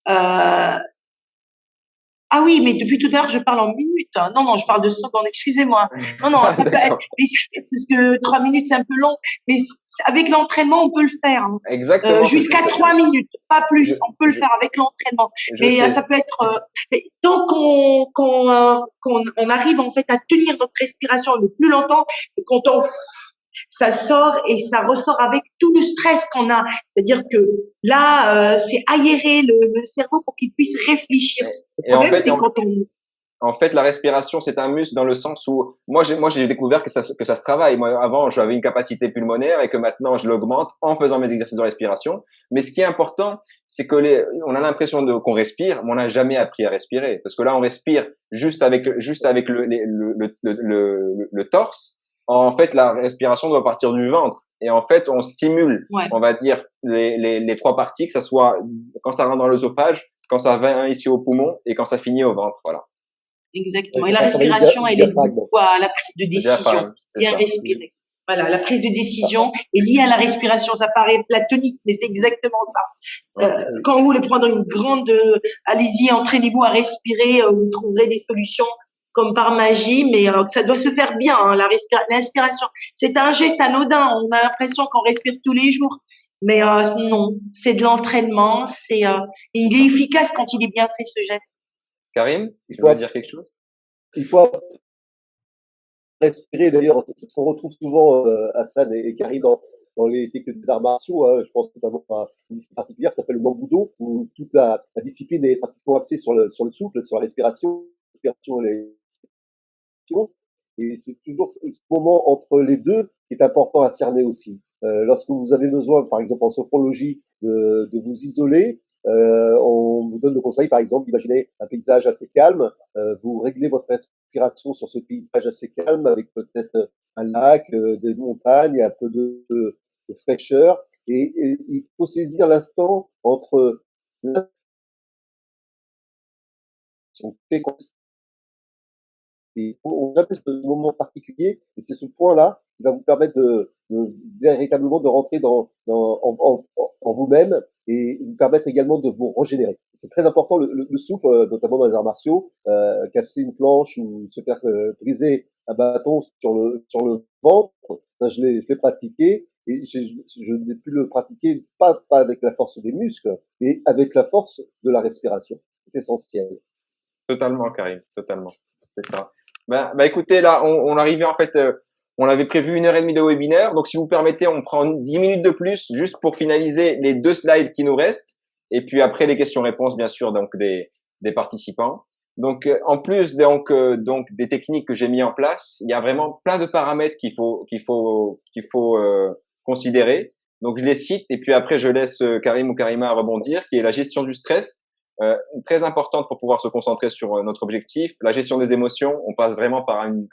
Euh, Ah oui, mais depuis tout à l'heure, je parle en minutes, hein. Non, je parle de secondes, excusez-moi. Non, ça peut être, D'accord. parce que 3 minutes, c'est un peu long, mais avec l'entraînement, on peut le faire, hein. Exactement. Jusqu'à 3 minutes, pas Je, plus. On peut le je, faire avec l'entraînement. je Mais sais. ça peut être, mais tant qu'on arrive en fait à tenir notre respiration le plus longtemps, et quand ça sort et ça ressort avec tout le stress qu'on a. C'est-à-dire que là, c'est aérer le cerveau pour qu'il puisse réfléchir. Le Et problème, c'est quand on... en fait, la respiration, c'est un muscle dans le sens où moi j'ai découvert que ça se travaille. Moi, avant, j'avais une capacité pulmonaire et que maintenant, je l'augmente en faisant mes exercices de respiration. Mais ce qui est important, c'est que on a l'impression qu'on respire, mais on n'a jamais appris à respirer. Parce que là, on respire juste avec le torse. En fait, la respiration doit partir du ventre. Et en fait, on stimule, Ouais, on va dire, les trois parties, que ça soit quand ça rentre dans l'œsophage, quand ça va ici au poumon et quand ça finit au ventre. Voilà. exactement. Il Et la faut faire travailler respiration, le elle est diaphragme. liée à la prise de Le décision. diaphragme, c'est Bien ça. respirer. Voilà, la prise de décision est liée à la respiration. Ça paraît platonique, mais c'est exactement ça. Ok. Oui. Quand vous voulez prendre une grande, allez-y, entraînez-vous à respirer, vous trouverez des solutions comme par magie, mais ça doit se faire bien, hein, l'inspiration. C'est un geste anodin, on a l'impression qu'on respire tous les jours, mais non, c'est de l'entraînement, et il est efficace quand il est bien fait ce geste. Karim, Il tu faut, veux dire quelque chose? il faut respirer. D'ailleurs, c'est ce qu'on retrouve souvent, Hassan et Karim, dans les techniques des arts martiaux. Hein. Je pense notamment à une discipline particulière qui s'appelle le Mambudo, où toute la discipline est pratiquement axée sur le souffle, sur la respiration et l'expiration. Et c'est toujours ce moment entre les deux qui est important à cerner aussi. Lorsque vous avez besoin, par exemple en sophrologie, de vous isoler, on vous donne le conseil, par exemple, d'imaginer un paysage assez calme. Vous réglez votre respiration sur ce paysage assez calme avec peut-être un lac, des montagnes, un peu de fraîcheur. Et il faut saisir l'instant entre l'inspiration fait et on appelle ce moment particulier, et c'est ce point-là qui va vous permettre de véritablement de rentrer en vous-même et vous permettre également de vous régénérer. C'est très important le souffle, notamment dans les arts martiaux, casser une planche ou se faire briser un bâton sur le ventre. Ça, je l'ai pratiqué et je n'ai pu le pratiquer pas avec la force des muscles, mais avec la force de la respiration. C'est essentiel. Totalement, Karim, totalement. C'est ça. Écoutez, là, on arrivait en fait, on avait prévu 1h30 de webinaire. Donc, si vous permettez, on prend 10 minutes de plus juste pour finaliser les 2 slides qui nous restent. Et puis après, les questions-réponses, bien sûr, donc des participants. Donc, en plus donc des techniques que j'ai mis en place, il y a vraiment plein de paramètres qu'il faut considérer. Donc, je les cite et puis après, je laisse Karim ou Karima rebondir, qui est la gestion du stress. Très importante pour pouvoir se concentrer sur notre objectif. La gestion des émotions, on passe vraiment par une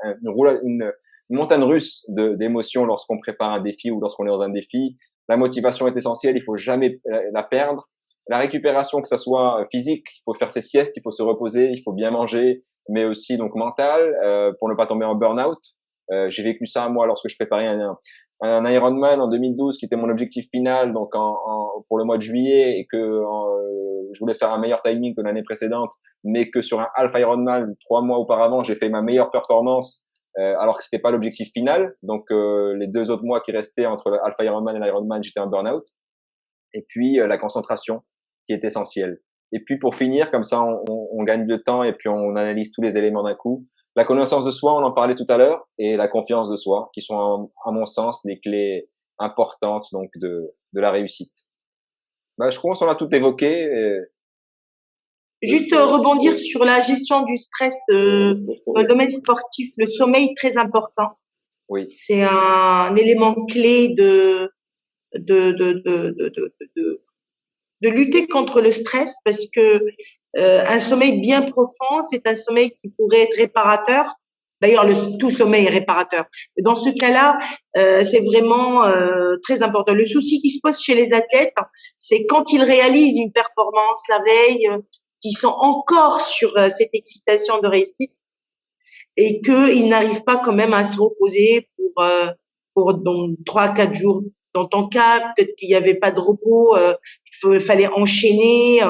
montagne russe d'émotions lorsqu'on prépare un défi ou lorsqu'on est dans un défi. La motivation est essentielle, il faut jamais la perdre. La récupération, que ça soit physique, il faut faire ses siestes, il faut se reposer, il faut bien manger, mais aussi donc mental pour ne pas tomber en burn-out. J'ai vécu ça moi lorsque je préparais un Ironman en 2012 qui était mon objectif final donc pour le mois de juillet et que je voulais faire un meilleur timing que l'année précédente, mais que sur un half Ironman 3 mois auparavant j'ai fait ma meilleure performance alors que c'était pas l'objectif final. Donc les 2 autres mois qui restaient entre le half Ironman et l'Ironman, j'étais en burn-out. Et puis la concentration qui est essentielle. Et puis pour finir, comme ça on gagne de temps et puis on analyse tous les éléments d'un coup. La connaissance de soi, on en parlait tout à l'heure, et la confiance de soi, qui sont, à mon sens, les clés importantes donc de la réussite. Je pense qu'on a tout évoqué. Juste rebondir sur la gestion du stress dans le domaine sportif, le sommeil très important. Oui. C'est un élément clé de lutter contre le stress parce que un sommeil bien profond, c'est un sommeil qui pourrait être réparateur. D'ailleurs, tout sommeil est réparateur. Dans ce cas-là, c'est vraiment très important. Le souci qui se pose chez les athlètes, c'est quand ils réalisent une performance la veille, qu'ils sont encore sur cette excitation de réussite et qu'ils n'arrivent pas quand même à se reposer pour donc 3-4 jours dans ton cas, peut-être qu'il n'y avait pas de repos, fallait enchaîner.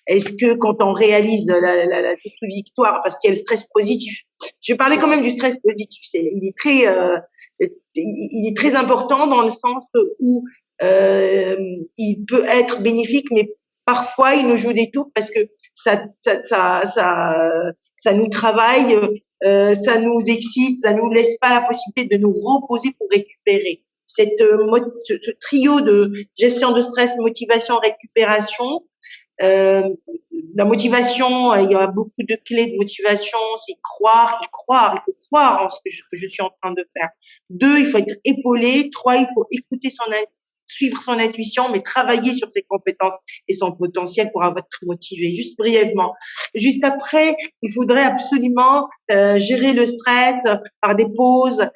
Est-ce que quand on réalise cette victoire, parce qu'il y a le stress positif, je parlais quand même du stress positif, il est très important dans le sens où il peut être bénéfique, mais parfois il nous joue des tours parce que ça nous travaille, ça nous excite, ça nous laisse pas la possibilité de nous reposer pour récupérer. Ce trio de gestion de stress, motivation, récupération. La motivation, il y a beaucoup de clés de motivation, c'est croire, il faut croire en ce que je suis en train de faire. 2, il faut être épaulé. 3, il faut écouter suivre son intuition, mais travailler sur ses compétences et son potentiel pour être motivé. Juste brièvement. Juste après, il faudrait absolument gérer le stress par des pauses,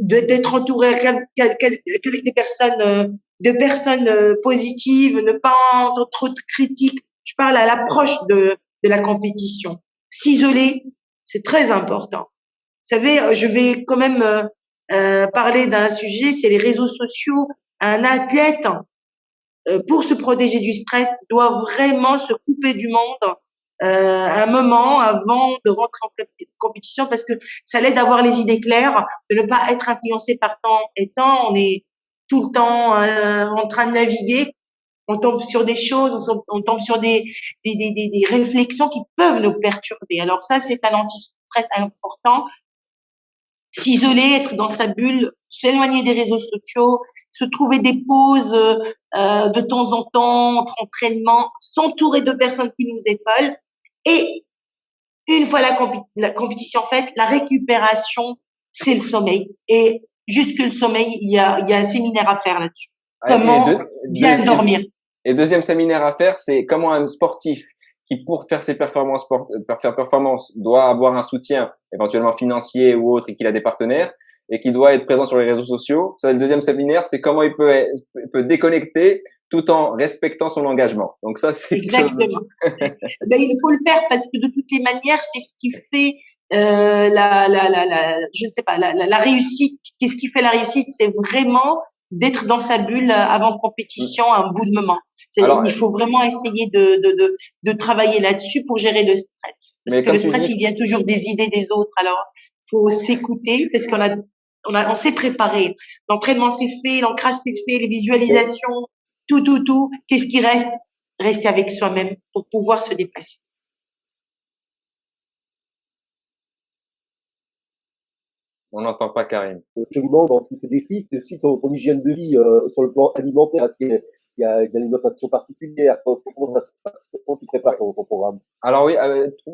d'être entouré qu'avec des personnes de personnes positives, ne pas entendre trop de critiques. Je parle à l'approche de la compétition. S'isoler, c'est très important. Vous savez, je vais quand même parler d'un sujet, c'est les réseaux sociaux. Un athlète, pour se protéger du stress, doit vraiment se couper du monde un moment avant de rentrer en compétition parce que ça l'aide à avoir les idées claires, de ne pas être influencé par temps et temps. On est tout le temps en train de naviguer. On tombe sur des choses, on tombe sur des réflexions qui peuvent nous perturber. Alors ça, c'est un anti-stress important. S'isoler, être dans sa bulle, s'éloigner des réseaux sociaux, se trouver des pauses de temps en temps entre entraînements, s'entourer de personnes qui nous épaulent. Et une fois la compétition faite, la récupération, c'est le sommeil. Et jusque le sommeil, il y a un séminaire à faire là-dessus. Comment bien dormir. Et deuxième séminaire à faire, c'est comment un sportif qui, pour faire ses performances, doit avoir un soutien, éventuellement financier ou autre, et qu'il a des partenaires, et qui doit être présent sur les réseaux sociaux. Ça, le deuxième séminaire, c'est comment il peut déconnecter tout en respectant son engagement. Donc ça, c'est exactement. Ben, il faut le faire parce que de toutes les manières, c'est ce qui fait je ne sais pas, la réussite. Qu'est-ce qui fait la réussite? C'est vraiment d'être dans sa bulle avant compétition à un bout de moment. Alors, il faut vraiment essayer de travailler là-dessus pour gérer le stress. Parce que le stress, il vient toujours des idées des autres. Alors, faut s'écouter parce on s'est préparé. L'entraînement s'est fait, l'ancrage s'est fait, les visualisations, tout. Qu'est-ce qui reste? Rester avec soi-même pour pouvoir se dépasser. On n'entend pas Karim. Je me demande dans tous ces défis, aussi ton hygiène de vie sur le plan alimentaire, est-ce qu'il y a une alimentation particulière? Comment ça se passe? Comment tu prépares ton programme? Alors oui,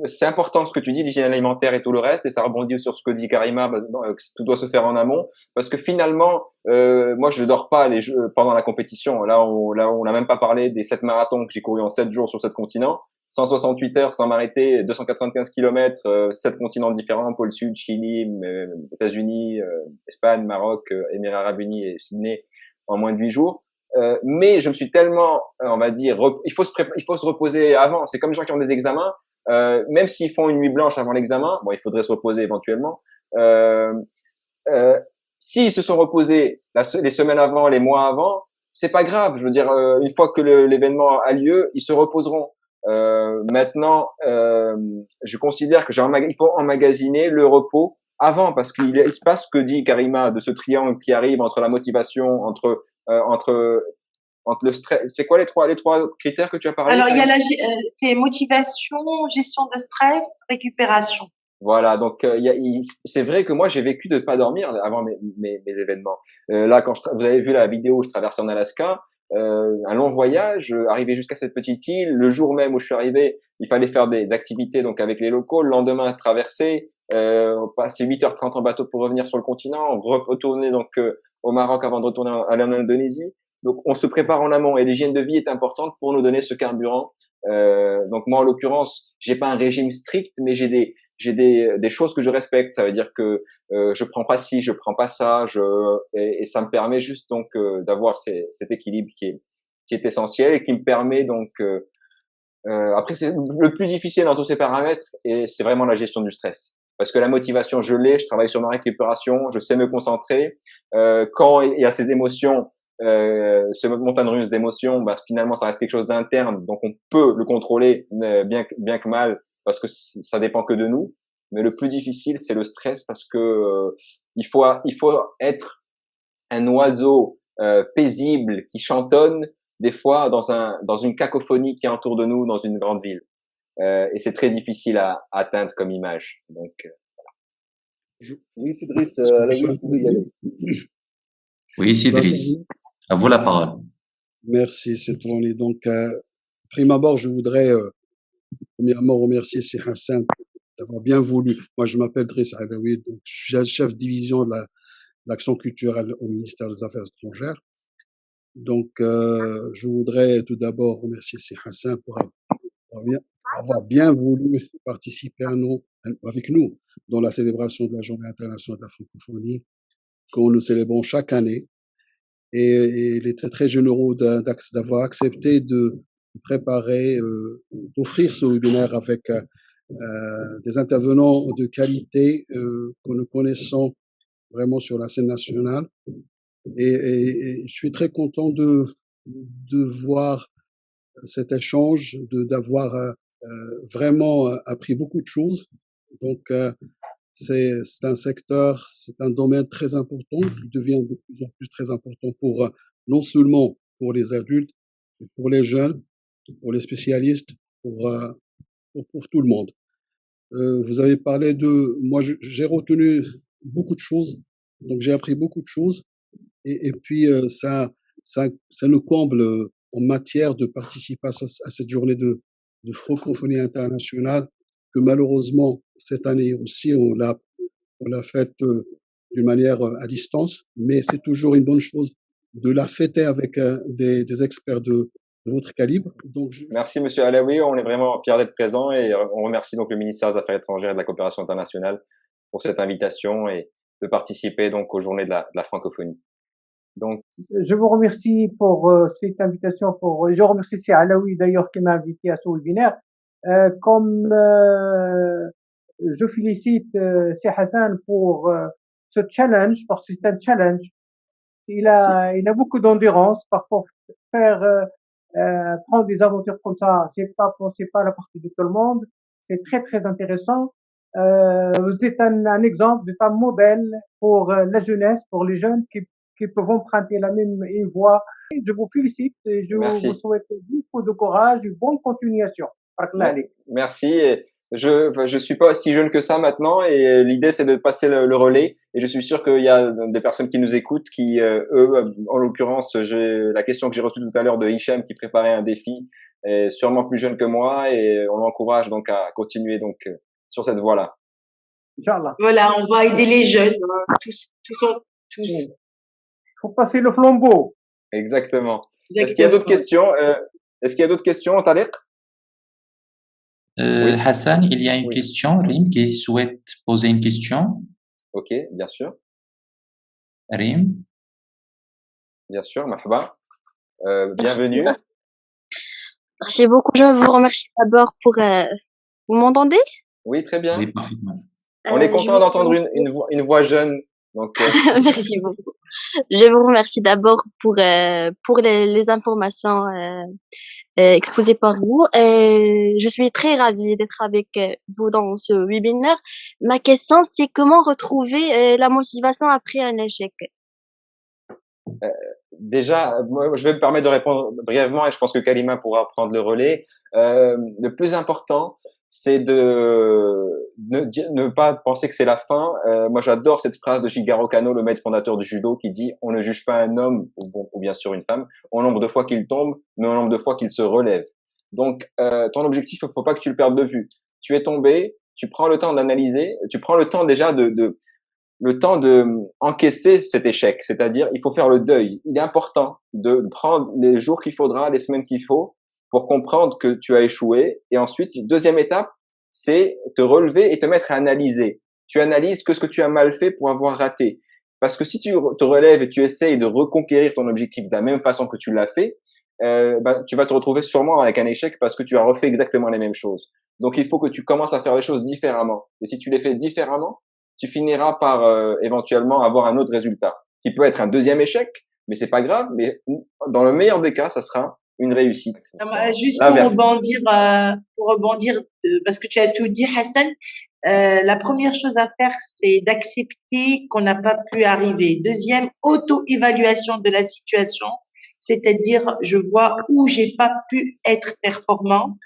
c'est important ce que tu dis, l'hygiène alimentaire et tout le reste, et ça rebondit sur ce que dit Karima, tout doit se faire en amont, parce que finalement, moi je dors pas pendant la compétition. Là, on n'a même pas parlé des 7 marathons que j'ai couru en 7 jours sur 7 continents. 168 heures sans m'arrêter, 295 kilomètres, 7 continents différents, pôle Sud, Chili, États-Unis, Espagne, Maroc, Émirats Arabes Unis et Sydney en moins de 8 jours. Mais je me suis tellement, on va dire, il faut se reposer avant. C'est comme les gens qui ont des examens, même s'ils font une nuit blanche avant l'examen, bon, il faudrait se reposer éventuellement. S'ils se sont reposés les semaines avant, les mois avant, c'est pas grave. Je veux dire, une fois que l'événement a lieu, ils se reposeront. Maintenant, je considère que il faut emmagasiner le repos avant, parce qu'il se passe ce que dit Karima de ce triangle qui arrive entre la motivation, entre le stress. C'est quoi les trois critères que tu as parlé? Alors, il y a c'est motivation, gestion de stress, récupération. Voilà, donc c'est vrai que moi j'ai vécu de ne pas dormir avant mes événements. Là, quand vous avez vu la vidéo où je traversais en Alaska, un long voyage, arrivé jusqu'à cette petite île. Le jour même où je suis arrivé, il fallait faire des activités donc avec les locaux. Le lendemain, traverser, passer 8h30 en bateau pour revenir sur le continent, retourner donc au Maroc avant de retourner à l'Indonésie. Donc on se prépare en amont et l'hygiène de vie est importante pour nous donner ce carburant. Donc moi en l'occurrence, j'ai pas un régime strict, mais j'ai des choses que je respecte. Ça veut dire que je prends pas ci, je prends pas ça, et ça me permet juste donc d'avoir cet équilibre qui est essentiel et qui me permet donc après c'est le plus difficile dans tous ces paramètres et c'est vraiment la gestion du stress. parce que la motivation, je l'ai, je travaille sur ma récupération, je sais me concentrer. Quand il y a ces émotions, ce montagne russe d'émotions, bah, finalement, ça reste quelque chose d'interne, donc on peut le contrôler bien que mal, parce que ça dépend que de nous. Mais le plus difficile, c'est le stress, parce que il faut être un oiseau paisible qui chantonne des fois dans une cacophonie qui est autour de nous dans une grande ville. Et c'est très difficile à atteindre comme image. Donc, Oui, Cédric, Alaoui, vous pouvez y aller. Oui, Cédric, à vous la parole. Merci, c'est Tony. Donc, prime abord, je voudrais premièrement remercier Si Hassan d'avoir bien voulu. Moi, je m'appelle Driss Alaoui, donc je suis chef de division de l'action culturelle au ministère des Affaires étrangères. Donc, je voudrais tout d'abord remercier Si Hassan pour avoir bien voulu participer avec nous dans la célébration de la Journée internationale de la francophonie que nous célébrons chaque année. Et il était très généreux d'avoir accepté de préparer, d'offrir ce webinaire avec des intervenants de qualité que nous connaissons vraiment sur la scène nationale. Et je suis très content de voir cet échange, d'avoir vraiment appris beaucoup de choses. Donc, c'est un secteur, c'est un domaine très important qui devient de plus en plus très important pour non seulement pour les adultes, mais pour les jeunes, pour les spécialistes, pour tout le monde. Vous avez parlé moi j'ai retenu beaucoup de choses, donc j'ai appris beaucoup de choses, et puis ça nous comble en matière de participation à cette journée de francophonie internationale que malheureusement cette année aussi on l'a faite d'une manière à distance, mais c'est toujours une bonne chose de la fêter avec des experts de votre calibre. Donc merci Monsieur Alaoui, on est vraiment fiers d'être présents et on remercie donc le ministère des Affaires étrangères et de la coopération internationale pour cette invitation et de participer donc aux journées de la francophonie. Donc, je vous remercie pour cette invitation. Je remercie Si Alaoui d'ailleurs qui m'a invité à ce webinaire. Comme je félicite Si Hassan pour ce challenge, parce que c'est un challenge. Il a beaucoup d'endurance. Parfois, prendre des aventures comme ça, c'est pas la partie de tout le monde. C'est très très intéressant. Vous êtes un exemple, vous êtes un modèle pour la jeunesse, pour les jeunes qui peuvent emprunter la même voie. Je vous félicite et je vous souhaite beaucoup de courage et bonne continuation. Merci. Je suis pas aussi jeune que ça maintenant et l'idée c'est de passer le relais et je suis sûr qu'il y a des personnes qui nous écoutent qui eux en l'occurrence la question que j'ai reçue tout à l'heure de Hicham qui préparait un défi est sûrement plus jeune que moi et on l'encourage donc à continuer donc sur cette voie-là. Inch'Allah. Voilà, on va aider les jeunes, tous. Faut passer le flambeau. Exactement. Est-ce qu'il y a d'autres questions, Tariq? Oui. Hassan, il y a une question, Rim, qui souhaite poser une question. Ok, bien sûr. Rim. Bien sûr, marhaba. Bienvenue. Merci beaucoup. Je vous remercie d'abord pour... Vous m'entendez? Oui, très bien. Oui, parfaitement. On est content d'entendre une voix jeune. Donc, Merci beaucoup. Je vous remercie d'abord pour les informations exposées par vous. Je suis très ravie d'être avec vous dans ce webinaire. Ma question, c'est comment retrouver la motivation après un échec? Déjà, moi, je vais me permettre de répondre brièvement et je pense que Kalima pourra prendre le relais. Le plus important, c'est de ne pas penser que c'est la fin. Moi, j'adore cette phrase de Shigeru Kano, le maître fondateur du judo, qui dit « On ne juge pas un homme, ou bien sûr une femme, au nombre de fois qu'il tombe, mais au nombre de fois qu'il se relève. » Donc, ton objectif, il faut pas que tu le perdes de vue. Tu es tombé, tu prends le temps d'analyser, tu prends le temps déjà le temps de encaisser cet échec. C'est-à-dire, il faut faire le deuil. Il est important de prendre les jours qu'il faudra, les semaines qu'il faut, pour comprendre que tu as échoué. Et ensuite, deuxième étape, c'est te relever et te mettre à analyser. Tu analyses ce que tu as mal fait pour avoir raté. Parce que si tu te relèves et tu essayes de reconquérir ton objectif de la même façon que tu l'as fait, tu vas te retrouver sûrement avec un échec parce que tu as refait exactement les mêmes choses. Donc, il faut que tu commences à faire les choses différemment. Et si tu les fais différemment, tu finiras par éventuellement avoir un autre résultat, qui peut être un deuxième échec, mais c'est pas grave. Mais dans le meilleur des cas, ça sera une réussite. Juste pour rebondir, parce que tu as tout dit, Hassan. La première chose à faire, c'est d'accepter qu'on n'a pas pu arriver. Deuxième, auto-évaluation de la situation, c'est-à-dire je vois où j'ai pas pu être performant,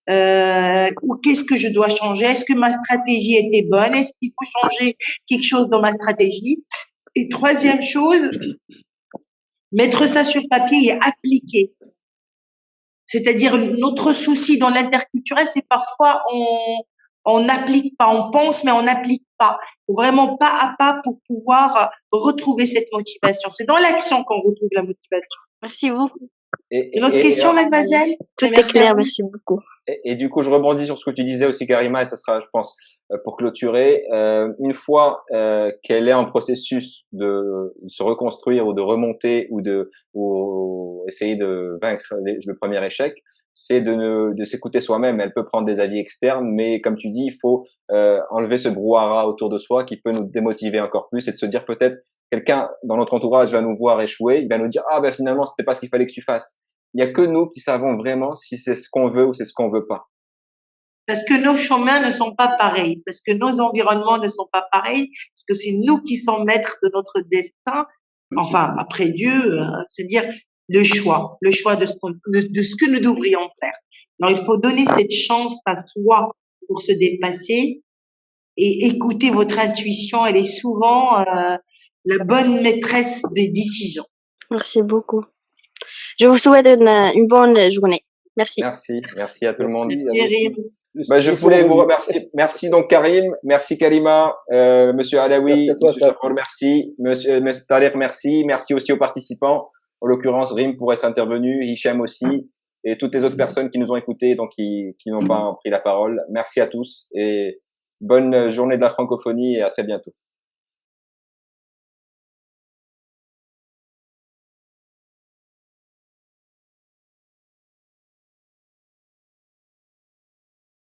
ou qu'est-ce que je dois changer. Est-ce que ma stratégie était bonne? Est-ce qu'il faut changer quelque chose dans ma stratégie? Et troisième chose, mettre ça sur papier et appliquer. C'est-à-dire notre souci dans l'interculturel, c'est parfois on n'applique pas, on pense mais on n'applique pas. Vraiment pas à pas pour pouvoir retrouver cette motivation. C'est dans l'action qu'on retrouve la motivation. Merci beaucoup. Une autre question, mademoiselle? Tout est clair, merci beaucoup. Et du coup, je rebondis sur ce que tu disais aussi, Karima, et ça sera, je pense, pour clôturer. Une fois qu'elle est en processus de se reconstruire ou de remonter ou essayer de vaincre le premier échec, c'est de s'écouter soi-même. Elle peut prendre des avis externes, mais comme tu dis, il faut enlever ce brouhaha autour de soi qui peut nous démotiver encore plus et de se dire peut-être quelqu'un dans notre entourage va nous voir échouer, il va nous dire ah ben finalement c'était pas ce qu'il fallait que tu fasses. Il y a que nous qui savons vraiment si c'est ce qu'on veut ou c'est ce qu'on veut pas. Parce que nos chemins ne sont pas pareils, parce que nos environnements ne sont pas pareils, parce que c'est nous qui sommes maîtres de notre destin. Enfin, après Dieu, c'est-à-dire le choix de ce que nous devrions faire. Alors, il faut donner cette chance à soi pour se dépasser et écouter votre intuition. Elle est souvent la bonne maîtresse des décisions. Merci beaucoup. Je vous souhaite une bonne journée. Merci. Merci à tout le monde. Merci. Je voulais vous remercier. Merci donc Karim, merci Karima, Monsieur Alaoui, Monsieur Chapour, merci, Monsieur Tariq, merci aussi aux participants, en l'occurrence Rim pour être intervenu, Hicham aussi, et toutes les autres personnes qui nous ont écoutés, donc qui n'ont pas pris la parole. Merci à tous et bonne journée de la francophonie et à très bientôt.